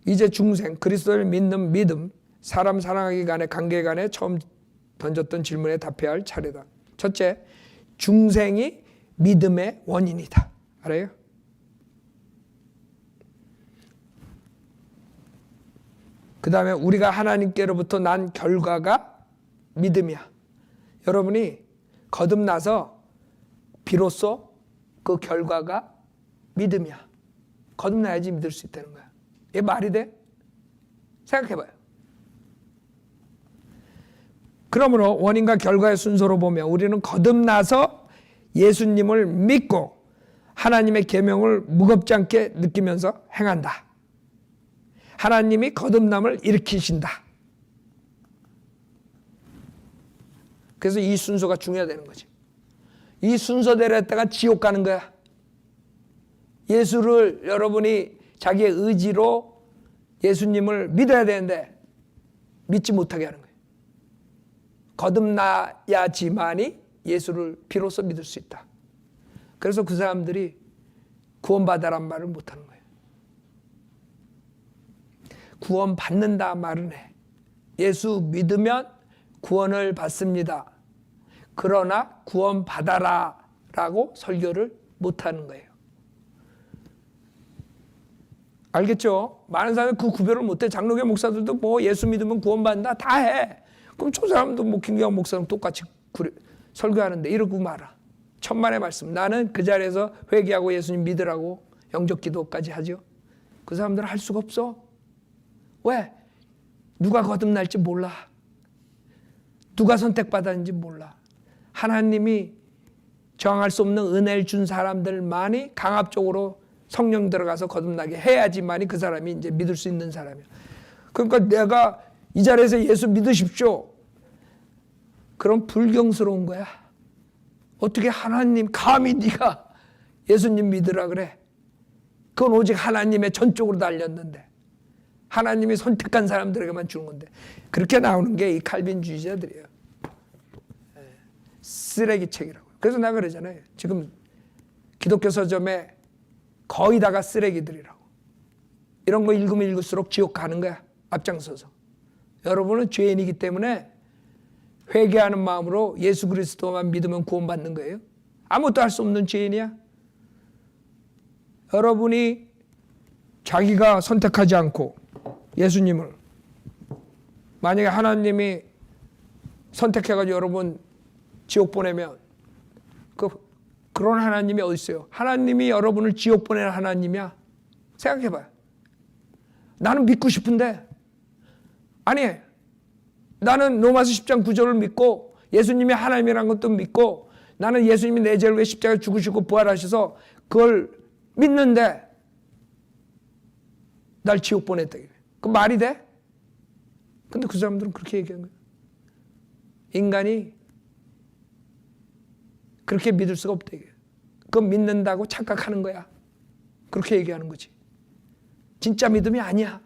이제 중생, 그리스도를 믿는 믿음, 사람 사랑하기 간의 관계 간에 처음 던졌던 질문에 답해야 할 차례다. 첫째, 중생이 믿음의 원인이다. 알아요? 그 다음에 우리가 하나님께로부터 난 결과가 믿음이야. 여러분이 거듭나서 비로소 그 결과가 믿음이야. 거듭나야지 믿을 수 있다는 거야. 이게 말이 돼? 생각해봐요. 그러므로 원인과 결과의 순서로 보면 우리는 거듭나서 예수님을 믿고 하나님의 계명을 무겁지 않게 느끼면서 행한다. 하나님이 거듭남을 일으키신다. 그래서 이 순서가 중요하다는 거지. 이 순서대로 했다가 지옥 가는 거야. 예수를 여러분이 자기의 의지로 예수님을 믿어야 되는데 믿지 못하게 하는 거예요. 거듭나야지만이 예수를 비로소 믿을 수 있다. 그래서 그 사람들이 구원받아란 말을 못하는 거예요. 구원받는다 말은 해. 예수 믿으면 구원을 받습니다. 그러나 구원받아라 라고 설교를 못하는 거예요. 알겠죠? 많은 사람이 그 구별을 못해. 장로교 목사들도 뭐 예수 믿으면 구원받는다 다 해. 그럼 저 사람도 뭐 김경환 목사랑 똑같이 설교하는데 이러고 말아. 천만의 말씀. 나는 그 자리에서 회개하고 예수님 믿으라고 영접 기도까지 하죠. 그 사람들은 할 수가 없어. 왜? 누가 거듭날지 몰라. 누가 선택받았는지 몰라. 하나님이 정할 수 없는 은혜를 준 사람들만이 강압적으로 성령 들어가서 거듭나게 해야지만이 그 사람이 이제 믿을 수 있는 사람이야. 그러니까 내가 이 자리에서 예수 믿으십시오. 그럼 불경스러운 거야. 어떻게 하나님 감히 네가 예수님 믿으라 그래. 그건 오직 하나님의 전적으로 달렸는데 하나님이 선택한 사람들에게만 주는 건데 그렇게 나오는 게 이 칼빈주의자들이에요. 쓰레기 책이라고. 그래서 내가 그러잖아요. 지금 기독교 서점에 거의 다가 쓰레기들이라고. 이런 거 읽으면 읽을수록 지옥 가는 거야. 앞장서서. 여러분은 죄인이기 때문에 회개하는 마음으로 예수 그리스도만 믿으면 구원받는 거예요. 아무것도 할 수 없는 죄인이야. 여러분이 자기가 선택하지 않고 예수님을 만약에 하나님이 선택해가지고 여러분 지옥 보내면 그런 하나님이 어디 있어요? 하나님이 여러분을 지옥 보내는 하나님이야. 생각해봐요. 나는 믿고 싶은데 아니 나는 로마서 10장 9절을 믿고 예수님이 하나님이라는 것도 믿고 나는 예수님이 내 죄를 위해 십자가에 죽으시고 부활하셔서 그걸 믿는데 날 지옥 보냈다. 그 말이 돼? 근데 그 사람들은 그렇게 얘기하는 거예요. 인간이 그렇게 믿을 수가 없다. 그건 믿는다고 착각하는 거야. 그렇게 얘기하는 거지. 진짜 믿음이 아니야.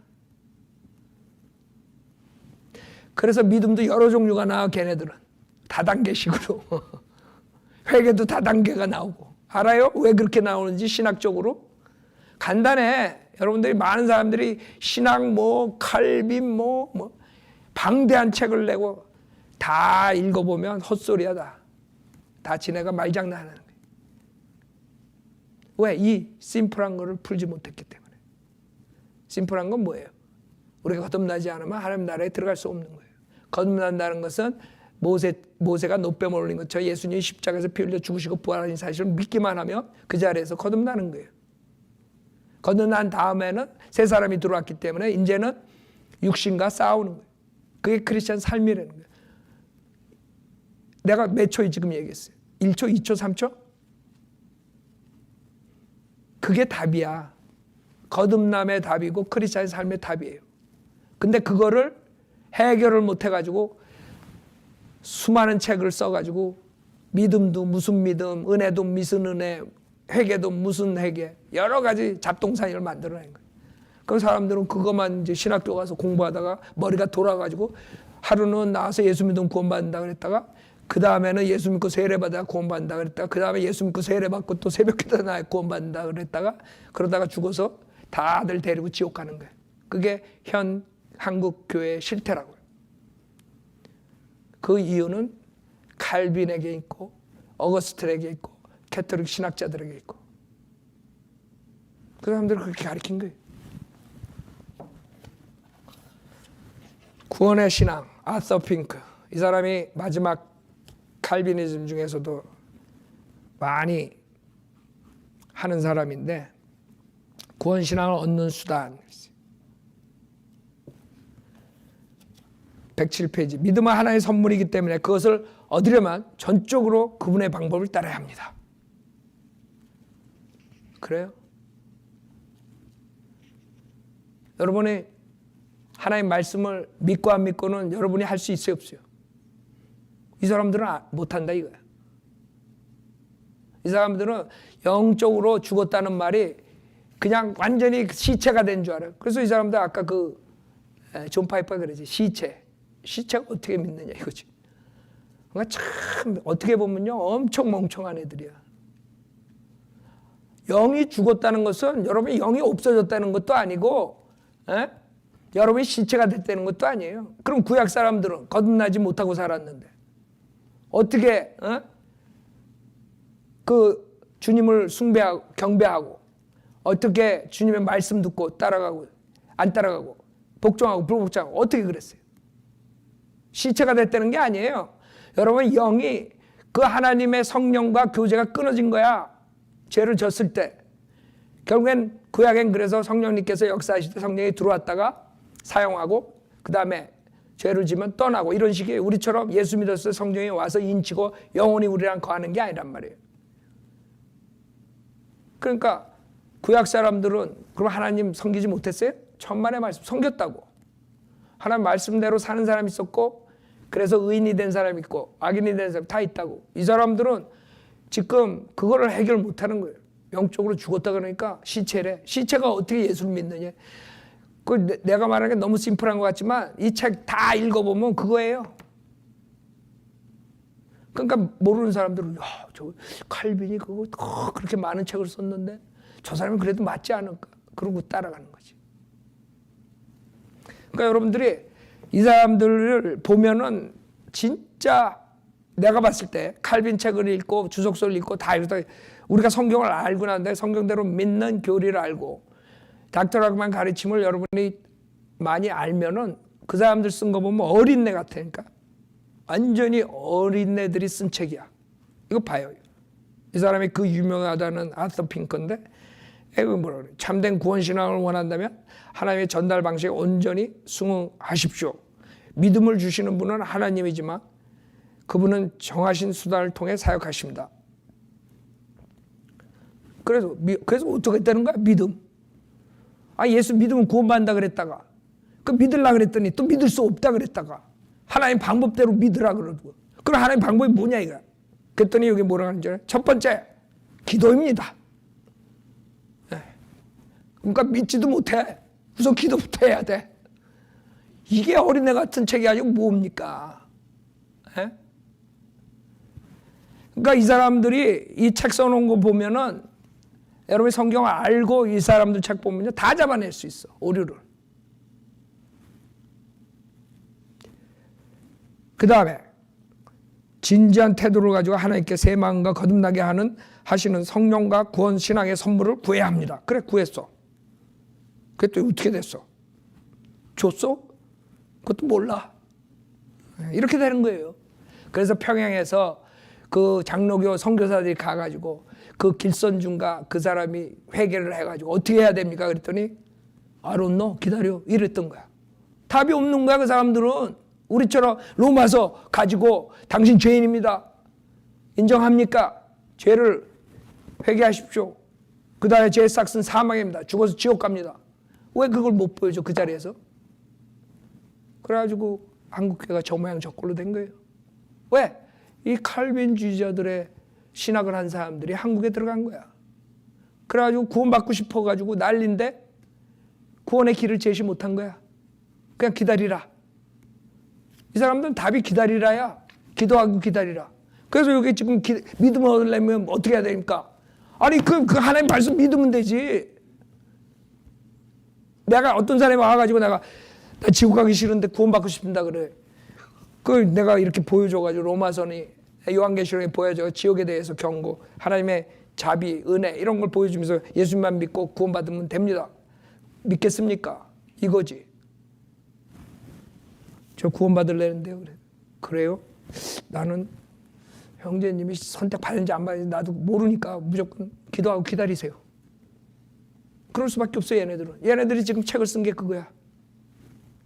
그래서 믿음도 여러 종류가 나와 걔네들은. 다단계식으로. 회개도 다단계가 나오고. 알아요? 왜 그렇게 나오는지 신학적으로? 간단해. 여러분들이 많은 사람들이 신학 칼빈 방대한 책을 내고 다 읽어보면 헛소리야 다. 다 지네가 말장난하는 거예요. 왜? 이 심플한 거를 풀지 못했기 때문에. 심플한 건 뭐예요? 우리가 거듭나지 않으면 하나님 나라에 들어갈 수 없는 거예요. 거듭난다는 것은 모세가 노뱀을 올린 것처럼 예수님이 십자가에서 피 흘려 죽으시고 부활하신 사실을 믿기만 하면 그 자리에서 거듭나는 거예요. 거듭난 다음에는 새 사람이 들어왔기 때문에 이제는 육신과 싸우는 거예요. 그게 크리스찬 삶이라는 거예요. 내가 몇 초에 지금 얘기했어요? 1초, 2초, 3초? 그게 답이야. 거듭남의 답이고 크리스찬의 삶의 답이에요. 근데 그거를 해결을 못 해가지고 수많은 책을 써가지고 믿음도 무슨 믿음, 은혜도 무슨 은혜, 회개도 무슨 회개, 여러 가지 잡동사니를 만들어낸 거예요. 그 사람들은 그것만 이제 신학교 가서 공부하다가 머리가 돌아가지고 하루는 나와서 예수 믿으면 구원받는다 그랬다가 그 다음에는 예수 믿고 세례받아 구원받는다 그랬다가 그 다음에 예수 믿고 세례받고 또 새벽기도 나에 구원받는다 그랬다가 그러다가 죽어서 다들 데리고 지옥 가는 거예요. 그게 현 한국 교회의 실태라고요. 그 이유는 칼빈에게 있고 어거스틴에게 있고 캐톨릭 신학자들에게 있고 그 사람들을 그렇게 가르친 거예요. 구원의 신앙, 아서 핑크 이 사람이 마지막 칼비니즘 중에서도 많이 하는 사람인데 구원신앙을 얻는 수단 107페이지 믿음은 하나의 선물이기 때문에 그것을 얻으려면 전적으로 그분의 방법을 따라야 합니다. 그래요? 여러분이 하나님 말씀을 믿고 안 믿고는 여러분이 할 수 있어요 없어요? 이 사람들은 못한다 이거야. 이 사람들은 영적으로 죽었다는 말이 그냥 완전히 시체가 된 줄 알아요. 그래서 이 사람들 아까 존 파이퍼가 그러지. 시체가 어떻게 믿느냐 이거지. 그러니까 참 어떻게 보면요 엄청 멍청한 애들이야. 영이 죽었다는 것은 여러분이 영이 없어졌다는 것도 아니고 여러분이 시체가 됐다는 것도 아니에요. 그럼 구약 사람들은 거듭나지 못하고 살았는데 어떻게 그 주님을 숭배하고 경배하고 어떻게 주님의 말씀 듣고 따라가고 안 따라가고 복종하고 불복종하고 어떻게 그랬어요? 시체가 됐다는 게 아니에요. 여러분 영이 그 하나님의 성령과 교제가 끊어진 거야. 죄를 졌을 때. 결국엔 구약엔 그래서 성령님께서 역사하실 때 성령이 들어왔다가 사용하고 그 다음에 죄를 지면 떠나고 이런 식이에요. 우리처럼 예수 믿었을 때 성령이 와서 인치고 영원히 우리랑 거하는 게 아니란 말이에요. 그러니까 구약 사람들은 그럼 하나님 섬기지 못했어요? 천만의 말씀 섬겼다고. 하나님 말씀대로 사는 사람이 있었고 그래서 의인이 된 사람이 있고 악인이 된 사람이 다 있다고. 이 사람들은 지금 그거를 해결 못하는 거예요. 영적으로 죽었다 그러니까 시체래. 시체가 어떻게 예수를 믿느냐. 내가 말하는 게 너무 심플한 것 같지만 이 책 다 읽어보면 그거예요. 그러니까 모르는 사람들은 저 칼빈이 그거 그렇게 많은 책을 썼는데 저 사람은 그래도 맞지 않을까. 그러고 따라가는 거지. 그러니까 여러분들이 이 사람들을 보면은 진짜 내가 봤을 때 칼빈 책을 읽고 주석서를 읽고 다 읽다 우리가 성경을 알고 난데 성경대로 믿는 교리를 알고 닥터라그만 가르침을 여러분이 많이 알면은 그 사람들 쓴 거 보면 어린애 같으니까 완전히 어린애들이 쓴 책이야. 이거 봐요. 이 사람이 그 유명하다는 아서 핑크인데 뭐라 그래? 참된 구원신앙을 원한다면 하나님의 전달 방식에 온전히 순응하십시오. 믿음을 주시는 분은 하나님이지만 그분은 정하신 수단을 통해 사역하십니다. 그래서 어떻게 되는 거야? 믿음. 예수 믿으면 구원받는다 그랬다가 그 믿으려고 그랬더니 또 믿을 수 없다 그랬다가 하나님 방법대로 믿으라 그러고 그럼 하나님 방법이 뭐냐 이거야. 그랬더니 여기 뭐라 하는지 알아요? 첫 번째 기도입니다. 그러니까 믿지도 못해. 우선 기도부터 해야 돼. 이게 어린애 같은 책이 아니고 뭡니까? 그러니까 이 사람들이 이 책 써놓은 거 보면은 여러분이 성경을 알고 이 사람들 책 보면요 다 잡아낼 수 있어. 오류를. 그 다음에 진지한 태도를 가지고 하나님께 새 마음과 거듭나게 하시는 성령과 구원 신앙의 선물을 구해야 합니다. 그래 구했어. 그게 또 어떻게 됐어? 줬어? 그것도 몰라. 이렇게 되는 거예요. 그래서 평양에서 그 장로교 선교사들이 가가지고 그 길선중과 그 사람이 회개를 해가지고 어떻게 해야 됩니까? 그랬더니 I don't know. 기다려. 이랬던 거야. 답이 없는 거야. 그 사람들은. 우리처럼 로마서 가지고 당신 죄인입니다. 인정합니까? 죄를 회개하십시오. 그 다음에 죄의 삭은 사망입니다. 죽어서 지옥 갑니다. 왜 그걸 못 보여줘 그 자리에서? 그래가지고 한국교회가 저 모양 저 꼴로 된 거예요. 왜? 이 칼빈주의자들의 신학을 한 사람들이 한국에 들어간 거야. 그래가지고 구원받고 싶어가지고 난리인데 구원의 길을 제시 못한 거야. 그냥 기다리라. 이 사람들은 답이 기다리라야. 기도하고 기다리라. 그래서 여기 지금 믿음을 얻으려면 어떻게 해야 됩니까? 아니 그 하나님 말씀 믿으면 되지. 내가 어떤 사람이 와가지고 나 지옥 가기 싫은데 구원받고 싶다 그래. 그 내가 이렇게 보여줘가지고 로마서니 요한계시록에 보여줘 지옥에 대해서 경고, 하나님의 자비, 은혜 이런 걸 보여주면서 예수님만 믿고 구원받으면 됩니다. 믿겠습니까? 이거지. 저 구원받으려는데요. 그래. 그래요? 나는 형제님이 선택 받는지 안 받는지 나도 모르니까 무조건 기도하고 기다리세요. 그럴 수밖에 없어요. 얘네들이 지금 책을 쓴 게 그거야.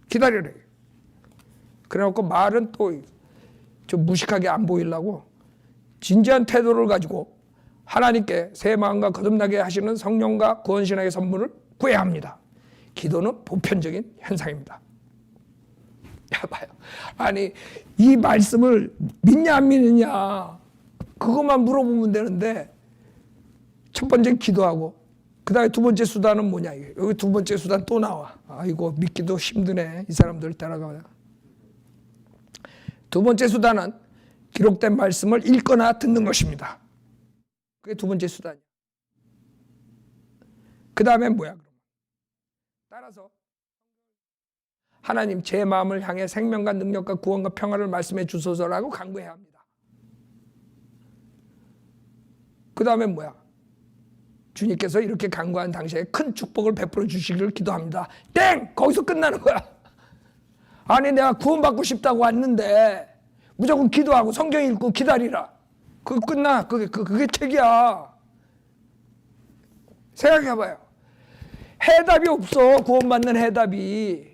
기다려래. 그래놓고 말은 또 좀 무식하게 안 보이려고 진지한 태도를 가지고 하나님께 새 마음과 거듭나게 하시는 성령과 구원신앙의 선물을 구해야 합니다. 기도는 보편적인 현상입니다. 봐요. 아니 이 말씀을 믿냐 안 믿느냐 그것만 물어보면 되는데 첫 번째 기도하고 그 다음에 두 번째 수단은 뭐냐. 여기 두 번째 수단 또 나와. 아이고 믿기도 힘드네 이 사람들 따라가. 두 번째 수단은 기록된 말씀을 읽거나 듣는 것입니다. 그게 두 번째 수단이야. 그 다음에 뭐야? 따라서 하나님 제 마음을 향해 생명과 능력과 구원과 평화를 말씀해 주소서라고 간구해야 합니다. 그 다음에 뭐야? 주님께서 이렇게 간구한 당시에 큰 축복을 베풀어 주시기를 기도합니다. 땡! 거기서 끝나는 거야. 아니 내가 구원받고 싶다고 왔는데 무조건 기도하고 성경 읽고 기다리라. 그거 끝나. 그게 책이야. 생각해봐요. 해답이 없어. 구원받는 해답이.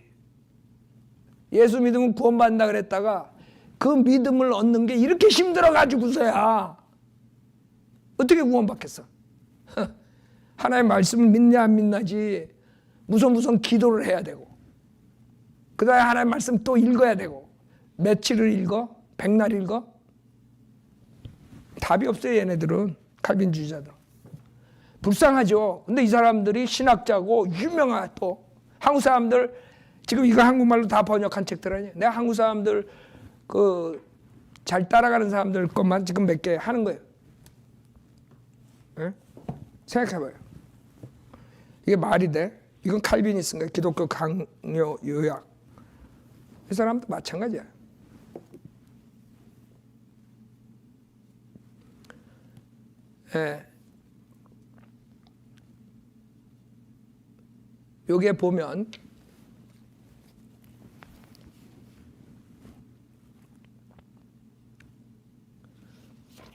예수 믿으면 구원받는다 그랬다가 그 믿음을 얻는 게 이렇게 힘들어가지고서야 어떻게 구원받겠어? 하나님의 말씀을 믿냐 안 믿나지 무슨 기도를 해야 되고 그 다음에 하나님의 말씀 또 읽어야 되고 며칠을 읽어? 백날 읽어? 답이 없어요. 얘네들은 칼빈주의자들. 불쌍하죠. 근데 이 사람들이 신학자고 유명한 또 한국 사람들 지금 이거 한국말로 다 번역한 책들 아니에요. 내가 한국 사람들 잘 따라가는 사람들 것만 지금 몇 개 하는 거예요. 네? 생각해봐요. 이게 말이 돼? 이건 칼빈이 쓴 거예요. 기독교 강요 요약. 이 사람도 마찬가지야. 예. 요게 보면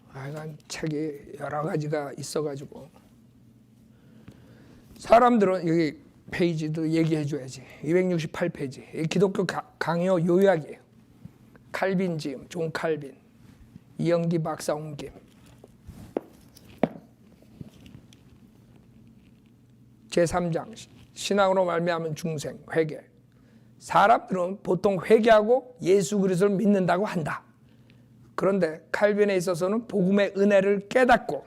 하여간 책이 여러 가지가 있어가지고 사람들은 여기 페이지도 얘기해 줘야지. 268페이지. 기독교 강요 요약이에요. 칼빈 지음, 존 칼빈, 이영기 박사 옮김. 제3장 신앙으로 말미암은 중생 회개. 사람들은 보통 회개하고 예수 그리스도를 믿는다고 한다. 그런데 칼빈에 있어서는 복음의 은혜를 깨닫고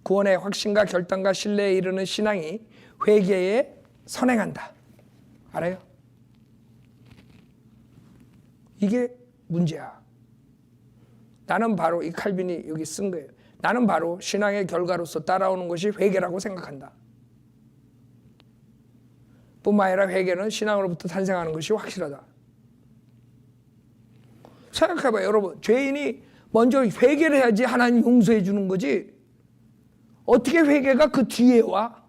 구원의 확신과 결단과 신뢰에 이르는 신앙이 회개에 선행한다. 알아요? 이게 문제야. 나는 바로 이 칼빈이 여기 쓴 거예요. 나는 바로 신앙의 결과로서 따라오는 것이 회개라고 생각한다. 뿐만 아니라 회개는 신앙으로부터 탄생하는 것이 확실하다. 생각해봐요. 여러분. 죄인이 먼저 회개를 해야지 하나님 용서해 주는 거지. 어떻게 회개가 그 뒤에 와?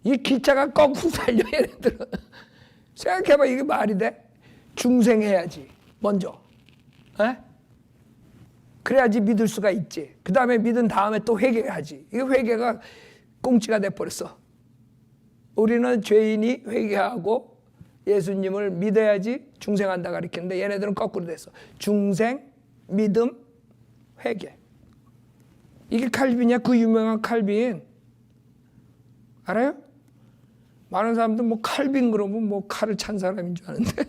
이 기차가 거꾸로 달려 얘네들은. 생각해봐. 이게 말이 돼? 중생해야지. 먼저. 에? 그래야지 믿을 수가 있지. 그 다음에 믿은 다음에 또 회개해야지. 이게 회개가 꽁지가 돼버렸어. 우리는 죄인이 회개하고 예수님을 믿어야지 중생한다 가르치는데 얘네들은 거꾸로 됐어. 중생, 믿음, 회개. 이게 칼빈이야. 그 유명한 칼빈. 알아요? 많은 사람들 뭐 칼빈 그러면 뭐 칼을 찬 사람인 줄 아는데.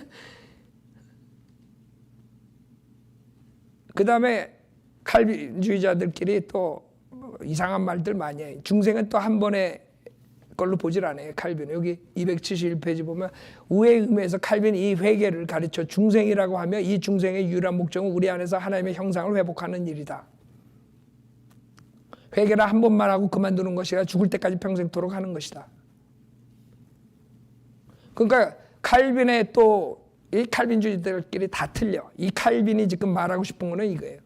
그 다음에 칼빈주의자들끼리 또 이상한 말들 많이 해. 중생은 또 한 번에 걸로 보질 않아요. 칼빈은. 여기 271페이지 보면 우의 의미에서 칼빈이 이 회개를 가르쳐 중생이라고 하며 이 중생의 유일한 목적은 우리 안에서 하나님의 형상을 회복하는 일이다. 회개를 한 번만 하고 그만두는 것이 아니라 죽을 때까지 평생토록 하는 것이다. 그러니까 칼빈의 또 이 칼빈주의들끼리 다 틀려. 이 칼빈이 지금 말하고 싶은 거는 이거예요.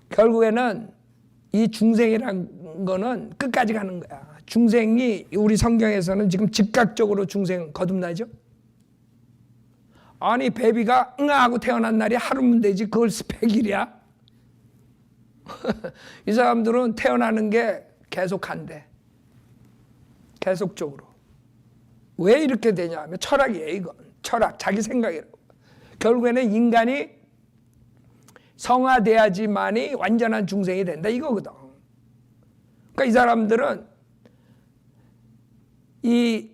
결국에는 이 중생이라는 거는 끝까지 가는 거야. 중생이 우리 성경에서는 지금 즉각적으로 중생 거듭나죠. 아니 베비가 응아하고 태어난 날이 하루면 되지 그걸 100일이야? 이 사람들은 태어나는 게 계속 한대. 계속적으로. 왜 이렇게 되냐 하면 철학이에요. 이건 철학, 자기 생각이라고. 결국에는 인간이 성화돼야지만이 완전한 중생이 된다 이거거든. 그러니까 이 사람들은 이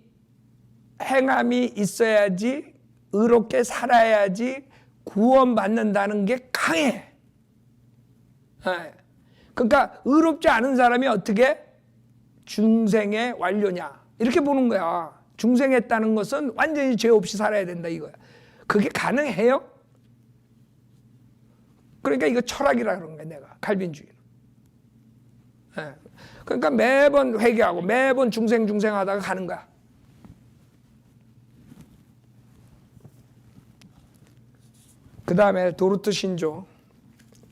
행함이 있어야지, 의롭게 살아야지 구원받는다는 게 강해. 그러니까 의롭지 않은 사람이 어떻게 중생의 완료냐 이렇게 보는 거야. 중생했다는 것은 완전히 죄 없이 살아야 된다 이거야. 그게 가능해요? 그러니까 이거 철학이라 그런 거야. 내가 칼빈주의는. 그러니까 매번 회개하고 매번 중생 하다가 가는 거야. 그 다음에 도르트 신조,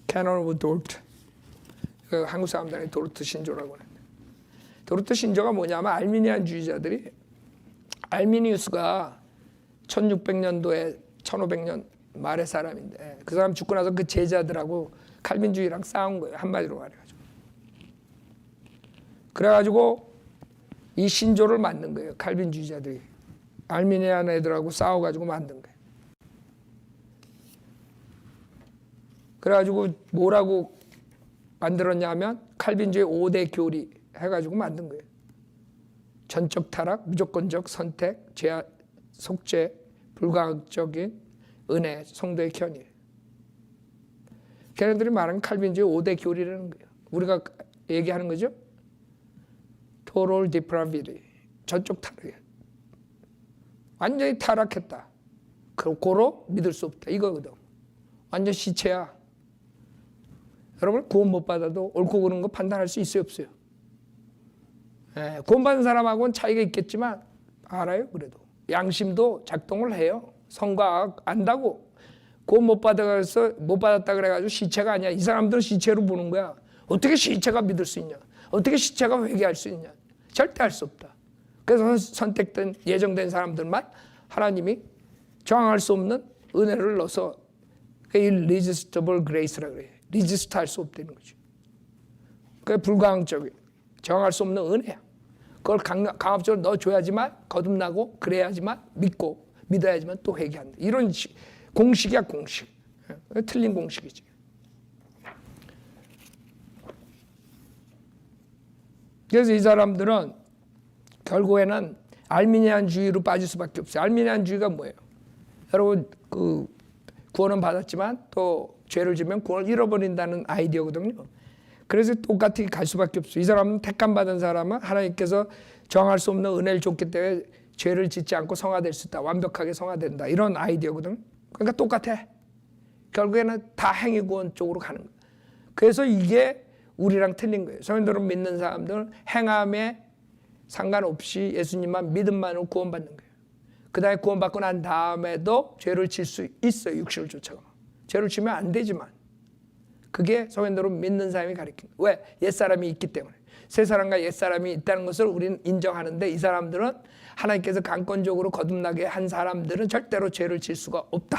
캐논 오브 도르트. 한국 사람들이 도르트 신조라고 하는데, 도르트 신조가 뭐냐면 알미니안주의자들이, 알미니우스가 1600년도에 1500년 말의 사람인데 그 사람 죽고 나서 그 제자들하고 칼빈주의랑 싸운 거예요. 한마디로 말해가지고. 그래가지고 이 신조를 만든 거예요. 칼빈주의자들이 알미니안 애들하고 싸워가지고 만든 거예요. 그래가지고 뭐라고 만들었냐면 칼빈주의 5대 교리 해가지고 만든 거예요. 전적 타락, 무조건적 선택, 죄, 속죄, 불가역적인 은혜, 성도의 견일. 걔네들이 말하는 칼빈주의 5대 교리라는 거예요. 우리가 얘기하는 거죠. Total depravity, 전적 타락이에요. 완전히 타락했다. 고로 믿을 수 없다. 이거거든. 완전 시체야. 여러분 구원 못 받아도 옳고 그른 거 판단할 수 있어요, 없어요? 구원받은 사람하고는 차이가 있겠지만 알아요. 그래도 양심도 작동을 해요. 선과 악 안다고. 구원 못 받았다 그래가지고 시체가 아니야. 이 사람들은 시체로 보는 거야. 어떻게 시체가 믿을 수 있냐? 어떻게 시체가 회개할 수 있냐? 절대 할 수 없다. 그래서 선택된 예정된 사람들만 하나님이 저항할 수 없는 은혜를 넣어서 irresistible grace라고 그래요. 리지스트 할 수 없다는 거죠. 그게 불가항적이에요. 저항할 수 없는 은혜야. 그걸 강압적으로 넣어줘야지만 거듭나고 그래야지만 믿고 믿어야지만 또 회개한다. 이런 공식이야, 공식. 틀린 공식이지. 그래서 이 사람들은 결국에는 알미니안주의로 빠질 수밖에 없어요. 알미니안주의가 뭐예요? 여러분 그 구원은 받았지만 또 죄를 지면 구원을 잃어버린다는 아이디어거든요. 그래서 똑같이 갈 수밖에 없어요. 이 사람은 택감 받은 사람은 하나님께서 정할 수 없는 은혜를 줬기 때문에 죄를 짓지 않고 성화될 수 있다. 완벽하게 성화된다. 이런 아이디어거든요. 그러니까 똑같아. 결국에는 다 행위 구원 쪽으로 가는 거예요. 그래서 이게 우리랑 틀린 거예요. 성인들은 믿는 사람들은 행함에 상관없이 예수님만 믿음만으로 구원받는 거예요. 그 다음에 구원받고 난 다음에도 죄를 질 수 있어요. 육신을 쫓아가. 죄를 지면 안 되지만 그게 성인들은 믿는 사람이 가르치는 거예요. 왜? 옛사람이 있기 때문에. 새 사람과 옛사람이 있다는 것을 우리는 인정하는데 이 사람들은 하나님께서 강권적으로 거듭나게 한 사람들은 절대로 죄를 질 수가 없다.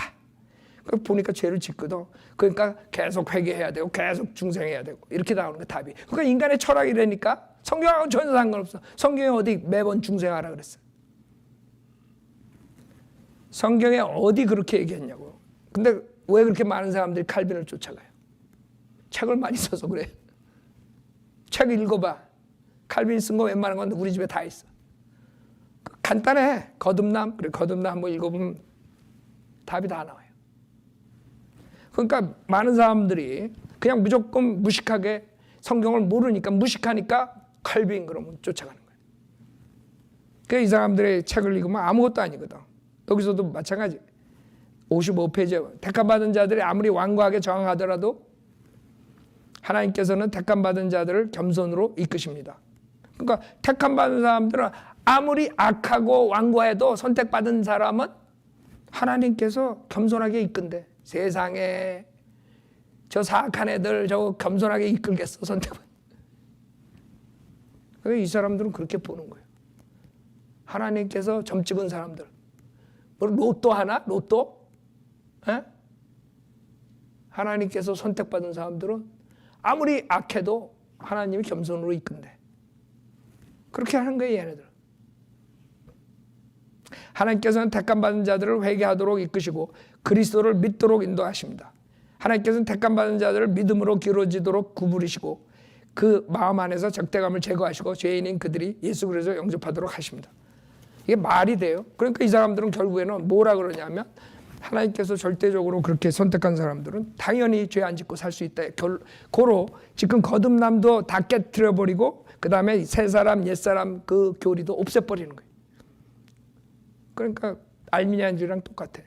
보니까 죄를 짓거든. 그러니까 계속 회개해야 되고 계속 중생해야 되고 이렇게 나오는 게 답이. 그러니까 인간의 철학이라니까 성경하고 전혀 상관없어. 성경에 어디 매번 중생하라 그랬어. 성경에 어디 그렇게 얘기했냐고. 근데 왜 그렇게 많은 사람들이 칼빈을 쫓아가요? 책을 많이 써서 그래. 책 읽어봐. 칼빈 쓴 거 웬만한 건 우리 집에 다 있어. 간단해. 거듭남. 그래, 거듭남 한번 읽어보면 답이 다 나와요. 그러니까 많은 사람들이 그냥 무조건 무식하게 성경을 모르니까 무식하니까 칼빈 그러면 쫓아가는 거예요. 그러니까 이 사람들의 책을 읽으면 아무것도 아니거든. 여기서도 마찬가지. 55페이지에 택함받은 자들이 아무리 완고하게 저항하더라도 하나님께서는 택함받은 자들을 겸손으로 이끄십니다. 그러니까 택함받은 사람들은 아무리 악하고 완고해도 선택받은 사람은 하나님께서 겸손하게 이끈대. 세상에 저 사악한 애들 저거 겸손하게 이끌겠어 선택받은. 이 사람들은 그렇게 보는 거예요. 하나님께서 점 찍은 사람들. 뭐 로또 하나? 로또? 에? 하나님께서 선택받은 사람들은 아무리 악해도 하나님이 겸손으로 이끈대. 그렇게 하는 거예요, 얘네들. 하나님께서는 택함받은 자들을 회개하도록 이끄시고 그리스도를 믿도록 인도하십니다. 하나님께서는 택함받은 자들을 믿음으로 기울어지도록 구부리시고 그 마음 안에서 적대감을 제거하시고 죄인인 그들이 예수 그리스도를 영접하도록 하십니다. 이게 말이 돼요? 그러니까 이 사람들은 결국에는 뭐라 그러냐면 하나님께서 절대적으로 그렇게 선택한 사람들은 당연히 죄 안 짓고 살 수 있다. 고로 지금 거듭남도 다 깨트려버리고 그 다음에 새 사람 옛 사람 그 교리도 없애버리는 거예요. 그러니까 알미니안주의랑 똑같아.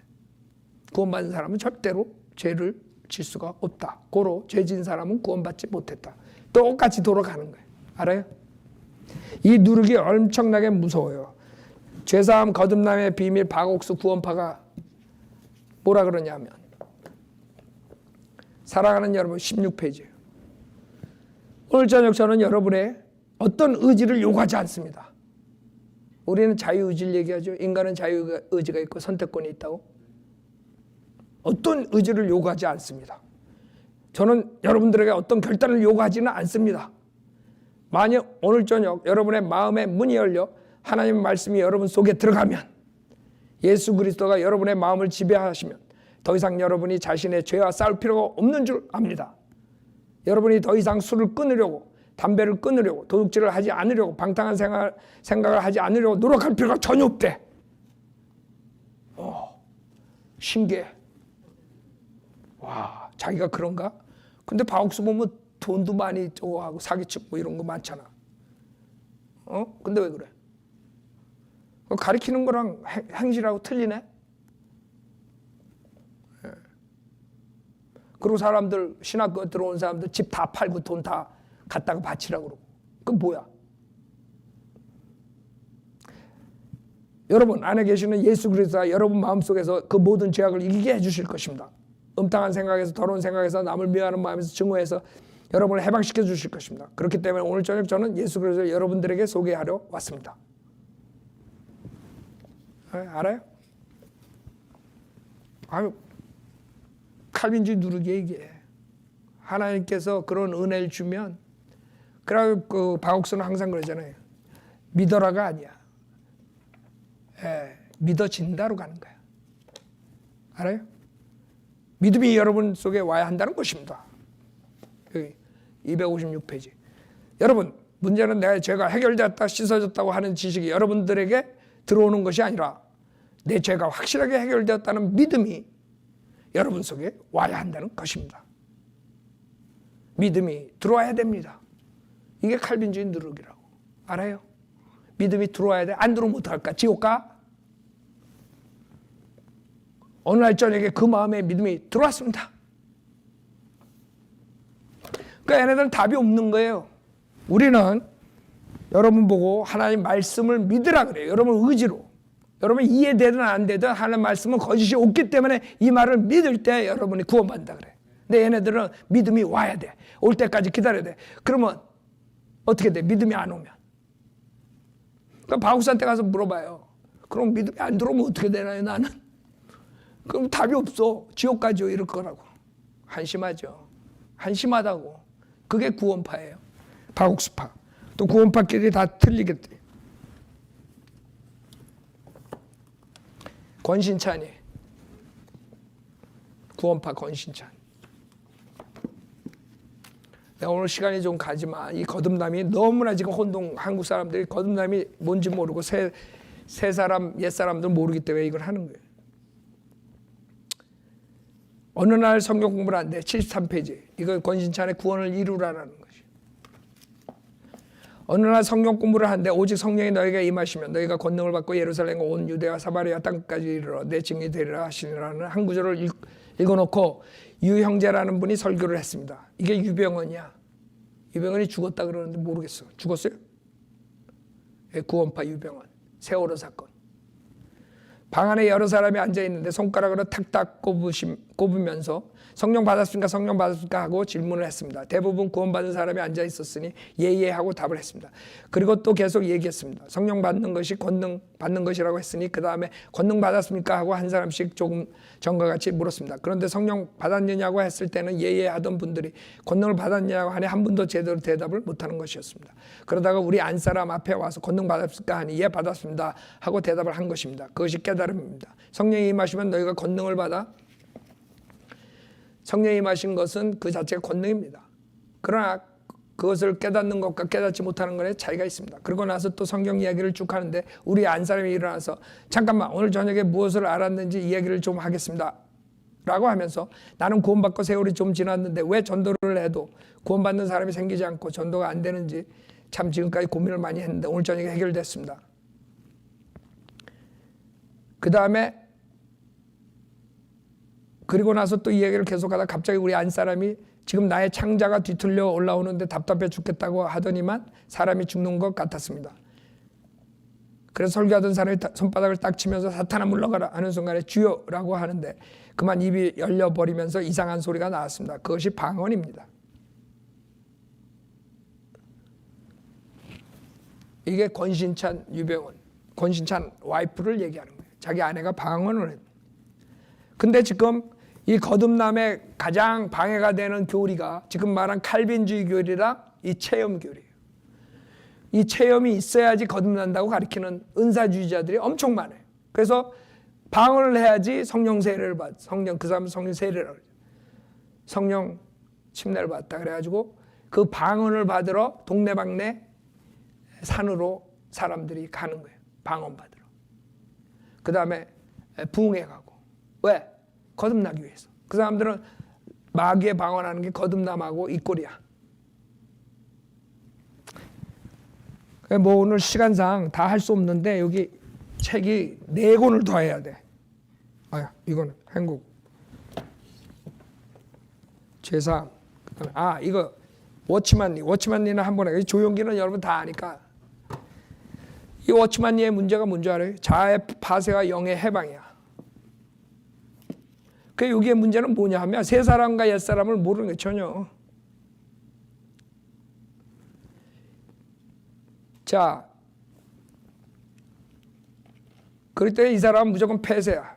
구원받은 사람은 절대로 죄를 질 수가 없다. 고로 죄진 사람은 구원받지 못했다. 똑같이 돌아가는 거예요. 알아요? 이 누룩이 엄청나게 무서워요. 죄사함 거듭남의 비밀 박옥수 구원파가 뭐라 그러냐면 사랑하는 여러분 16페이지예요. 오늘 저녁 저는 여러분의 어떤 의지를 요구하지 않습니다. 우리는 자유의지를 얘기하죠. 인간은 자유의지가 있고 선택권이 있다고. 어떤 의지를 요구하지 않습니다. 저는 여러분들에게 어떤 결단을 요구하지는 않습니다. 만약 오늘 저녁 여러분의 마음의 문이 열려 하나님의 말씀이 여러분 속에 들어가면 예수 그리스도가 여러분의 마음을 지배하시면 더 이상 여러분이 자신의 죄와 싸울 필요가 없는 줄 압니다. 여러분이 더 이상 술을 끊으려고 담배를 끊으려고 도둑질을 하지 않으려고 방탕한 생각을 하지 않으려고 노력할 필요가 전혀 없대. 신기해. 와, 자기가 그런가? 근데 박옥수 보면 돈도 많이 하고 사기치고 뭐 이런 거 많잖아. 근데 왜 그래? 가리키는 거랑 행실하고 틀리네? 예. 그리고 사람들, 신학교 들어온 사람들 집 다 팔고 돈 다 갖다가 바치라고 그러고. 그건 뭐야? 여러분 안에 계시는 예수 그리스도가 여러분 마음속에서 그 모든 죄악을 이기게 해주실 것입니다. 음탕한 생각에서 더러운 생각에서 남을 미워하는 마음에서 증오해서 여러분을 해방시켜 주실 것입니다. 그렇기 때문에 오늘 저녁 저는 예수 그리스도를 여러분들에게 소개하려 왔습니다. 알아요? 아유, 칼빈주의 누르기에 이게 하나님께서 그런 은혜를 주면 그래서 그 박옥수는 항상 그러잖아요. 믿어라가 아니야. 믿어진다로 가는 거야. 알아요? 믿음이 여러분 속에 와야 한다는 것입니다. 여기 256페이지. 여러분 문제는 내 죄가 해결됐다 씻어졌다고 하는 지식이 여러분들에게 들어오는 것이 아니라 내 죄가 확실하게 해결되었다는 믿음이 여러분 속에 와야 한다는 것입니다. 믿음이 들어와야 됩니다. 이게 칼빈주의 누룩이라고. 알아요? 믿음이 들어와야 돼. 안 들어오면 어떡할까? 지옥 가? 어느 날 저녁에 그 마음에 믿음이 들어왔습니다. 그러니까 얘네들은 답이 없는 거예요. 우리는 여러분 보고 하나님 말씀을 믿으라 그래요. 여러분 의지로. 여러분 이해되든 안 되든 하나님 말씀은 거짓이 없기 때문에 이 말을 믿을 때 여러분이 구원받는다 그래. 근데 얘네들은 믿음이 와야 돼. 올 때까지 기다려야 돼. 그러면 어떻게 돼? 믿음이 안 오면. 그럼 박옥수한테 가서 물어봐요. 그럼 믿음이 안 들어오면 어떻게 되나요 나는? 그럼 답이 없어. 지옥 가죠 이럴 거라고. 한심하죠. 한심하다고. 그게 구원파예요. 박옥수파. 또 구원파끼리 다 틀리겠대. 권신찬이. 구원파 권신찬. 내가 오늘 시간이 좀 가지만 이 거듭남이 너무나 지금 혼동, 한국 사람들이 거듭남이 뭔지 모르고 새 사람, 옛 사람들 모르기 때문에 이걸 하는 거예요. 어느 날 성경 공부를 하는데 73페이지. 이건 권신찬의 구원을 이루라라는 것이. 어느 날 성경 공부를 하는데 오직 성령이 너에게 임하시면 너희가 권능을 받고 예루살렘과 온 유대와 사마리아 땅까지 이르러 내 증인이 되리라 하시니라는 한 구절을 읽어놓고 유 형제라는 분이 설교를 했습니다. 이게 유병헌이야. 유병헌이 죽었다 그러는데 모르겠어. 죽었어요? 구원파 유병헌. 세월호 사건. 방 안에 여러 사람이 앉아있는데 손가락으로 탁탁 꼽으면서 성령 받았습니까? 성령 받았습니까? 하고 질문을 했습니다. 대부분 구원받은 사람이 앉아있었으니 예예 하고 답을 했습니다. 그리고 또 계속 얘기했습니다. 성령 받는 것이 권능 받는 것이라고 했으니 그 다음에 권능 받았습니까? 하고 한 사람씩 조금 전과 같이 물었습니다. 그런데 성령 받았느냐고 했을 때는 예예 하던 분들이 권능을 받았느냐고 하니 한 분도 제대로 대답을 못하는 것이었습니다. 그러다가 우리 안사람 앞에 와서 권능 받았을까 하니 예 받았습니다 하고 대답을 한 것입니다. 그것이 깨달음입니다. 성령이 임하시면 너희가 권능을 받아. 성령이 임하신 것은 그 자체가 권능입니다. 그러나 그것을 깨닫는 것과 깨닫지 못하는 것에 차이가 있습니다. 그러고 나서 또 성경 이야기를 쭉 하는데 우리 안사람이 일어나서 잠깐만 오늘 저녁에 무엇을 알았는지 이야기를 좀 하겠습니다 라고 하면서 나는 구원받고 세월이 좀 지났는데 왜 전도를 해도 구원받는 사람이 생기지 않고 전도가 안 되는지 참 지금까지 고민을 많이 했는데 오늘 저녁에 해결됐습니다. 그 다음에 그리고 나서 또 이 얘기를 계속하다 갑자기 우리 안사람이 지금 나의 창자가 뒤틀려 올라오는데 답답해 죽겠다고 하더니만 사람이 죽는 것 같았습니다. 그래서 설교하던 사람이 손바닥을 딱 치면서 사탄아 물러가라 하는 순간에 주여라고 하는데 그만 입이 열려버리면서 이상한 소리가 나왔습니다. 그것이 방언입니다. 이게 권신찬 유병원, 권신찬 와이프를 얘기하는 거예요. 자기 아내가 방언을 했어요. 근데 지금 이 거듭남에 가장 방해가 되는 교리가 지금 말한 칼빈주의 교리랑 이 체험 교리예요. 이 체험이 있어야지 거듭난다고 가르치는 은사주의자들이 엄청 많아요. 그래서 방언을 해야지 성령 세례를 받. 그 사람은 성령 세례를 성령 침례를 받다 그래가지고 그 방언을 받으러 동네방네 산으로 사람들이 가는 거예요. 방언 받으러. 그 다음에 부흥회 가고. 왜? 거듭나기 위해서. 그 사람들은 마귀의 방언하는 게 거듭남하고 이 꼴이야. 뭐 오늘 시간상 다 할 수 없는데 여기 책이 4권을 더 해야 돼. 이거는 한국 제3. 이거 워치만니는 한 번에. 조용기는 여러분 다 아니까. 이 워치만니의 문제가 뭔지 알아요? 자아의 파쇄와 영의 해방이야. 그 여기에 문제는 뭐냐 하면 새 사람과 옛 사람을 모르는 게 전혀. 자, 그럴 때 이 사람은 무조건 폐쇄야.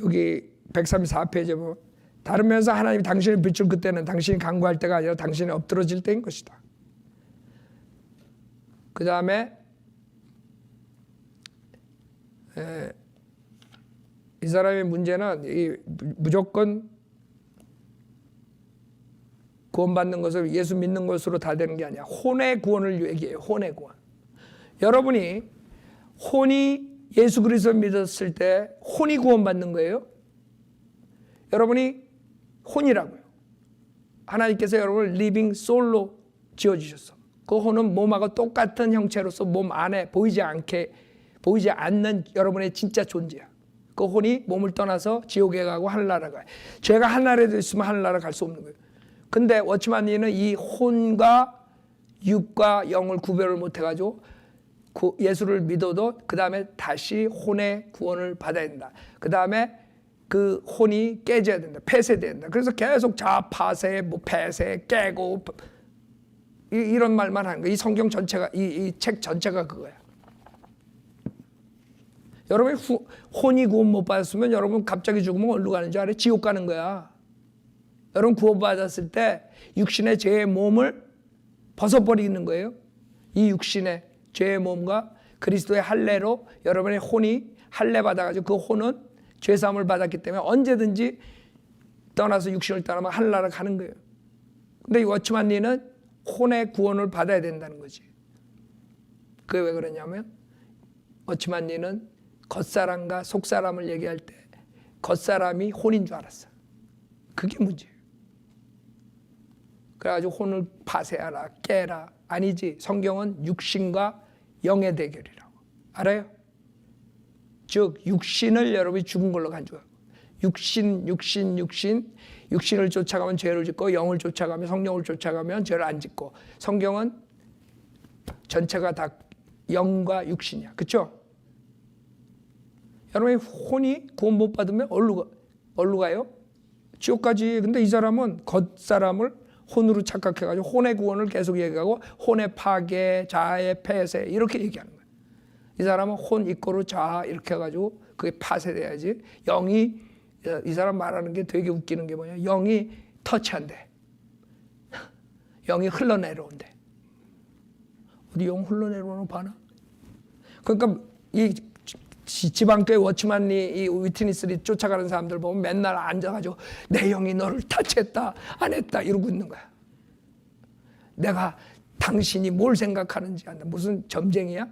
여기 134페이지에 보면 다른 면에서 하나님이 당신을 비출 그때는 당신이 간구할 때가 아니라 당신이 엎드러질 때인 것이다. 그 다음에 이 사람의 문제는 무조건 구원받는 것을 예수 믿는 것으로 다 되는 게 아니야. 혼의 구원을 얘기해요. 혼의 구원. 여러분이 혼이 예수 그리스도를 믿었을 때 혼이 구원받는 거예요. 여러분이 혼이라고요. 하나님께서 여러분을 리빙 소울로 지어주셨어. 그 혼은 몸하고 똑같은 형체로서 몸 안에 보이지 않는 여러분의 진짜 존재야. 그 혼이 몸을 떠나서 지옥에 가고 하늘나라 가요. 죄가 하늘나라에도 있으면 하늘나라 갈 수 없는 거예요. 근데 워치만니는 이 혼과 육과 영을 구별을 못해가지고 예수를 믿어도 그 다음에 다시 혼의 구원을 받아야 된다. 그 다음에 그 혼이 깨져야 된다. 폐쇄돼야 된다. 그래서 계속 자파쇄, 폐쇄, 깨고 이런 말만 하는 거예요. 이 성경 전체가 이 책 전체가 그거야. 여러분이 혼이 구원 못 받았으면 여러분 갑자기 죽으면 어디로 가는 줄 알아요? 지옥 가는 거야. 여러분 구원받았을 때 육신의 죄의 몸을 벗어버리는 거예요. 이 육신의 죄의 몸과 그리스도의 할례로 여러분의 혼이 할례 받아가지고 그 혼은 죄사함을 받았기 때문에 언제든지 떠나서 육신을 떠나면 하늘나라 가는 거예요. 근데 이 워치만니는 혼의 구원을 받아야 된다는 거지. 그게 왜 그러냐면 워치만니는 겉사람과 속사람을 얘기할 때 겉사람이 혼인 줄 알았어. 그게 문제예요. 그래가지고 혼을 파쇄하라, 깨라. 아니지. 성경은 육신과 영의 대결이라고. 알아요? 즉 육신을 여러분이 죽은 걸로 간주하고 육신을 쫓아가면 죄를 짓고 영을 쫓아가면 성령을 쫓아가면 죄를 안 짓고 성경은 전체가 다 영과 육신이야. 그렇죠? 여러분의 혼이 구원 못 받으면 어디로 가요? 지옥 가지. 근데 이 사람은 겉사람을 혼으로 착각해가지고 혼의 구원을 계속 얘기하고 혼의 파괴, 자아의 폐쇄 이렇게 얘기하는 거예요. 이 사람은 혼 이꼬르 자아 이렇게 해가지고 그게 파쇄돼야지. 영이, 이 사람 말하는 게 되게 웃기는 게 뭐냐, 영이 터치한대. 영이 흘러내려온대. 어디 영 흘러내려오는 거 봐나? 그러니까 이 지방교회 워치만리 이 위트니스를 쫓아가는 사람들 보면 맨날 앉아가지고 내 영이 너를 터치했다 안 했다 이러고 있는 거야. 내가 당신이 뭘 생각하는지 안다. 무슨 점쟁이야?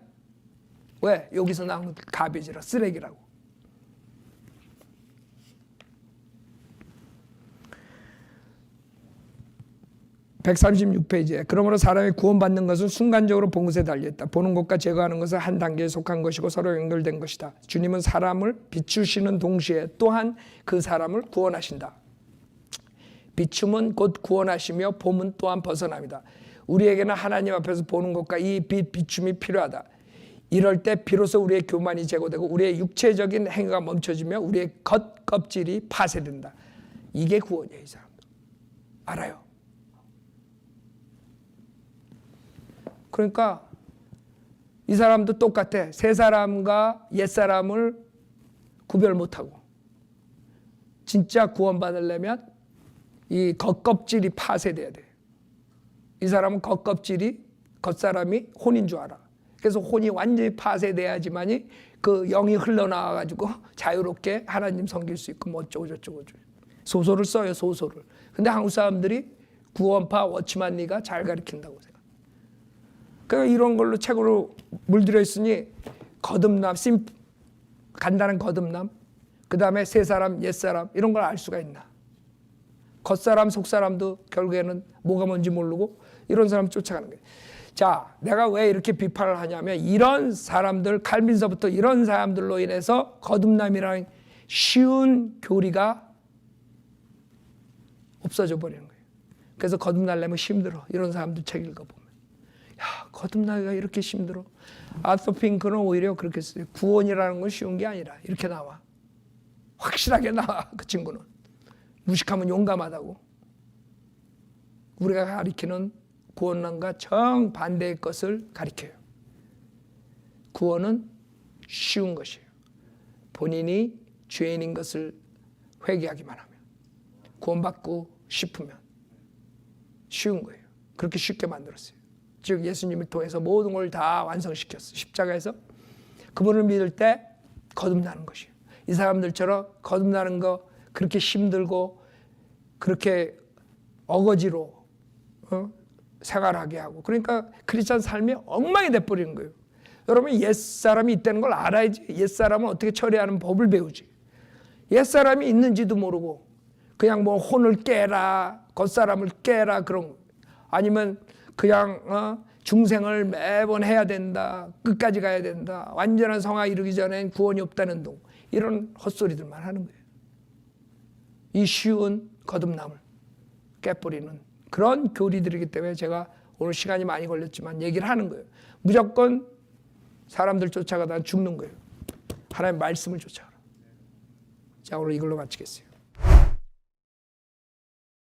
왜? 여기서 나온 가비지라, 쓰레기라고. (136페이지에) 그러므로 사람이 구원받는 것은 순간적으로 본 것에 달려있다. 보는 것과 제거하는 것은 한 단계에 속한 것이고 서로 연결된 것이다. 주님은 사람을 비추시는 동시에 또한 그 사람을 구원하신다. 비춤은 곧 구원하시며 봄은 또한 벗어납니다. 우리에게는 하나님 앞에서 보는 것과 이 비춤이 필요하다. 이럴 때 비로소 우리의 교만이 제거되고 우리의 육체적인 행위가 멈춰지며 우리의 겉껍질이 파쇄된다. 이게 구원이에요. 이 사람들 알아요. 그러니까 이 사람도 똑같아. 새 사람과 옛 사람을 구별 못하고 진짜 구원받으려면 이 겉껍질이 파쇄돼야 돼. 이 사람은 겉사람이 혼인 줄 알아. 그래서 혼이 완전히 파쇄돼야지만이 그 영이 흘러나와가지고 자유롭게 하나님 섬길 수 있고 뭐 어쩌고 저쩌고. 소설을 써요, 소설을. 근데 한국 사람들이 구원파 워치만리가 잘 가르친다고 생각해요. 그러니까 이런 걸로 책으로 물들여 있으니 거듭남, 간단한 거듭남, 그 다음에 새 사람, 옛 사람 이런 걸 알 수가 있나. 겉사람, 속사람도 결국에는 뭐가 뭔지 모르고 이런 사람 쫓아가는 거예요. 자, 내가 왜 이렇게 비판을 하냐면 이런 사람들, 칼빈서부터 이런 사람들로 인해서 거듭남이라는 쉬운 교리가 없어져 버리는 거예요. 그래서 거듭나려면 힘들어. 이런 사람들 책 읽어보면. 야, 거듭나기가 이렇게 힘들어. 아서 핑크는 오히려 그렇게 써요. 구원이라는 건 쉬운 게 아니라 이렇게 나와. 확실하게 나와. 그 친구는. 무식하면 용감하다고. 우리가 가리키는 구원론과 정반대의 것을 가리켜요. 구원은 쉬운 것이에요. 본인이 죄인인 것을 회개하기만 하면, 구원받고 싶으면 쉬운 거예요. 그렇게 쉽게 만들었어요. 즉 예수님을 통해서 모든 걸 다 완성시켰어요. 십자가에서 그분을 믿을 때 거듭나는 것이에요. 이 사람들처럼 거듭나는 거 그렇게 힘들고 그렇게 어거지로 생활하게 하고, 그러니까 크리스찬 삶이 엉망이 돼버리는 거예요. 여러분 옛사람이 있다는 걸 알아야지. 옛사람은 어떻게 처리하는 법을 배우지. 옛사람이 있는지도 모르고 그냥 뭐 혼을 깨라, 겉사람을 깨라 그런 거. 아니면 그냥 중생을 매번 해야 된다, 끝까지 가야 된다, 완전한 성화 이루기 전엔 구원이 없다는 동, 이런 헛소리들만 하는 거예요. 이 쉬운 거듭남을 깨버리는 그런 교리들이기 때문에 제가 오늘 시간이 많이 걸렸지만 얘기를 하는 거예요. 무조건 사람들 쫓아가다 죽는 거예요. 하나님의 말씀을 쫓아가라. 자, 오늘 이걸로 마치겠어요.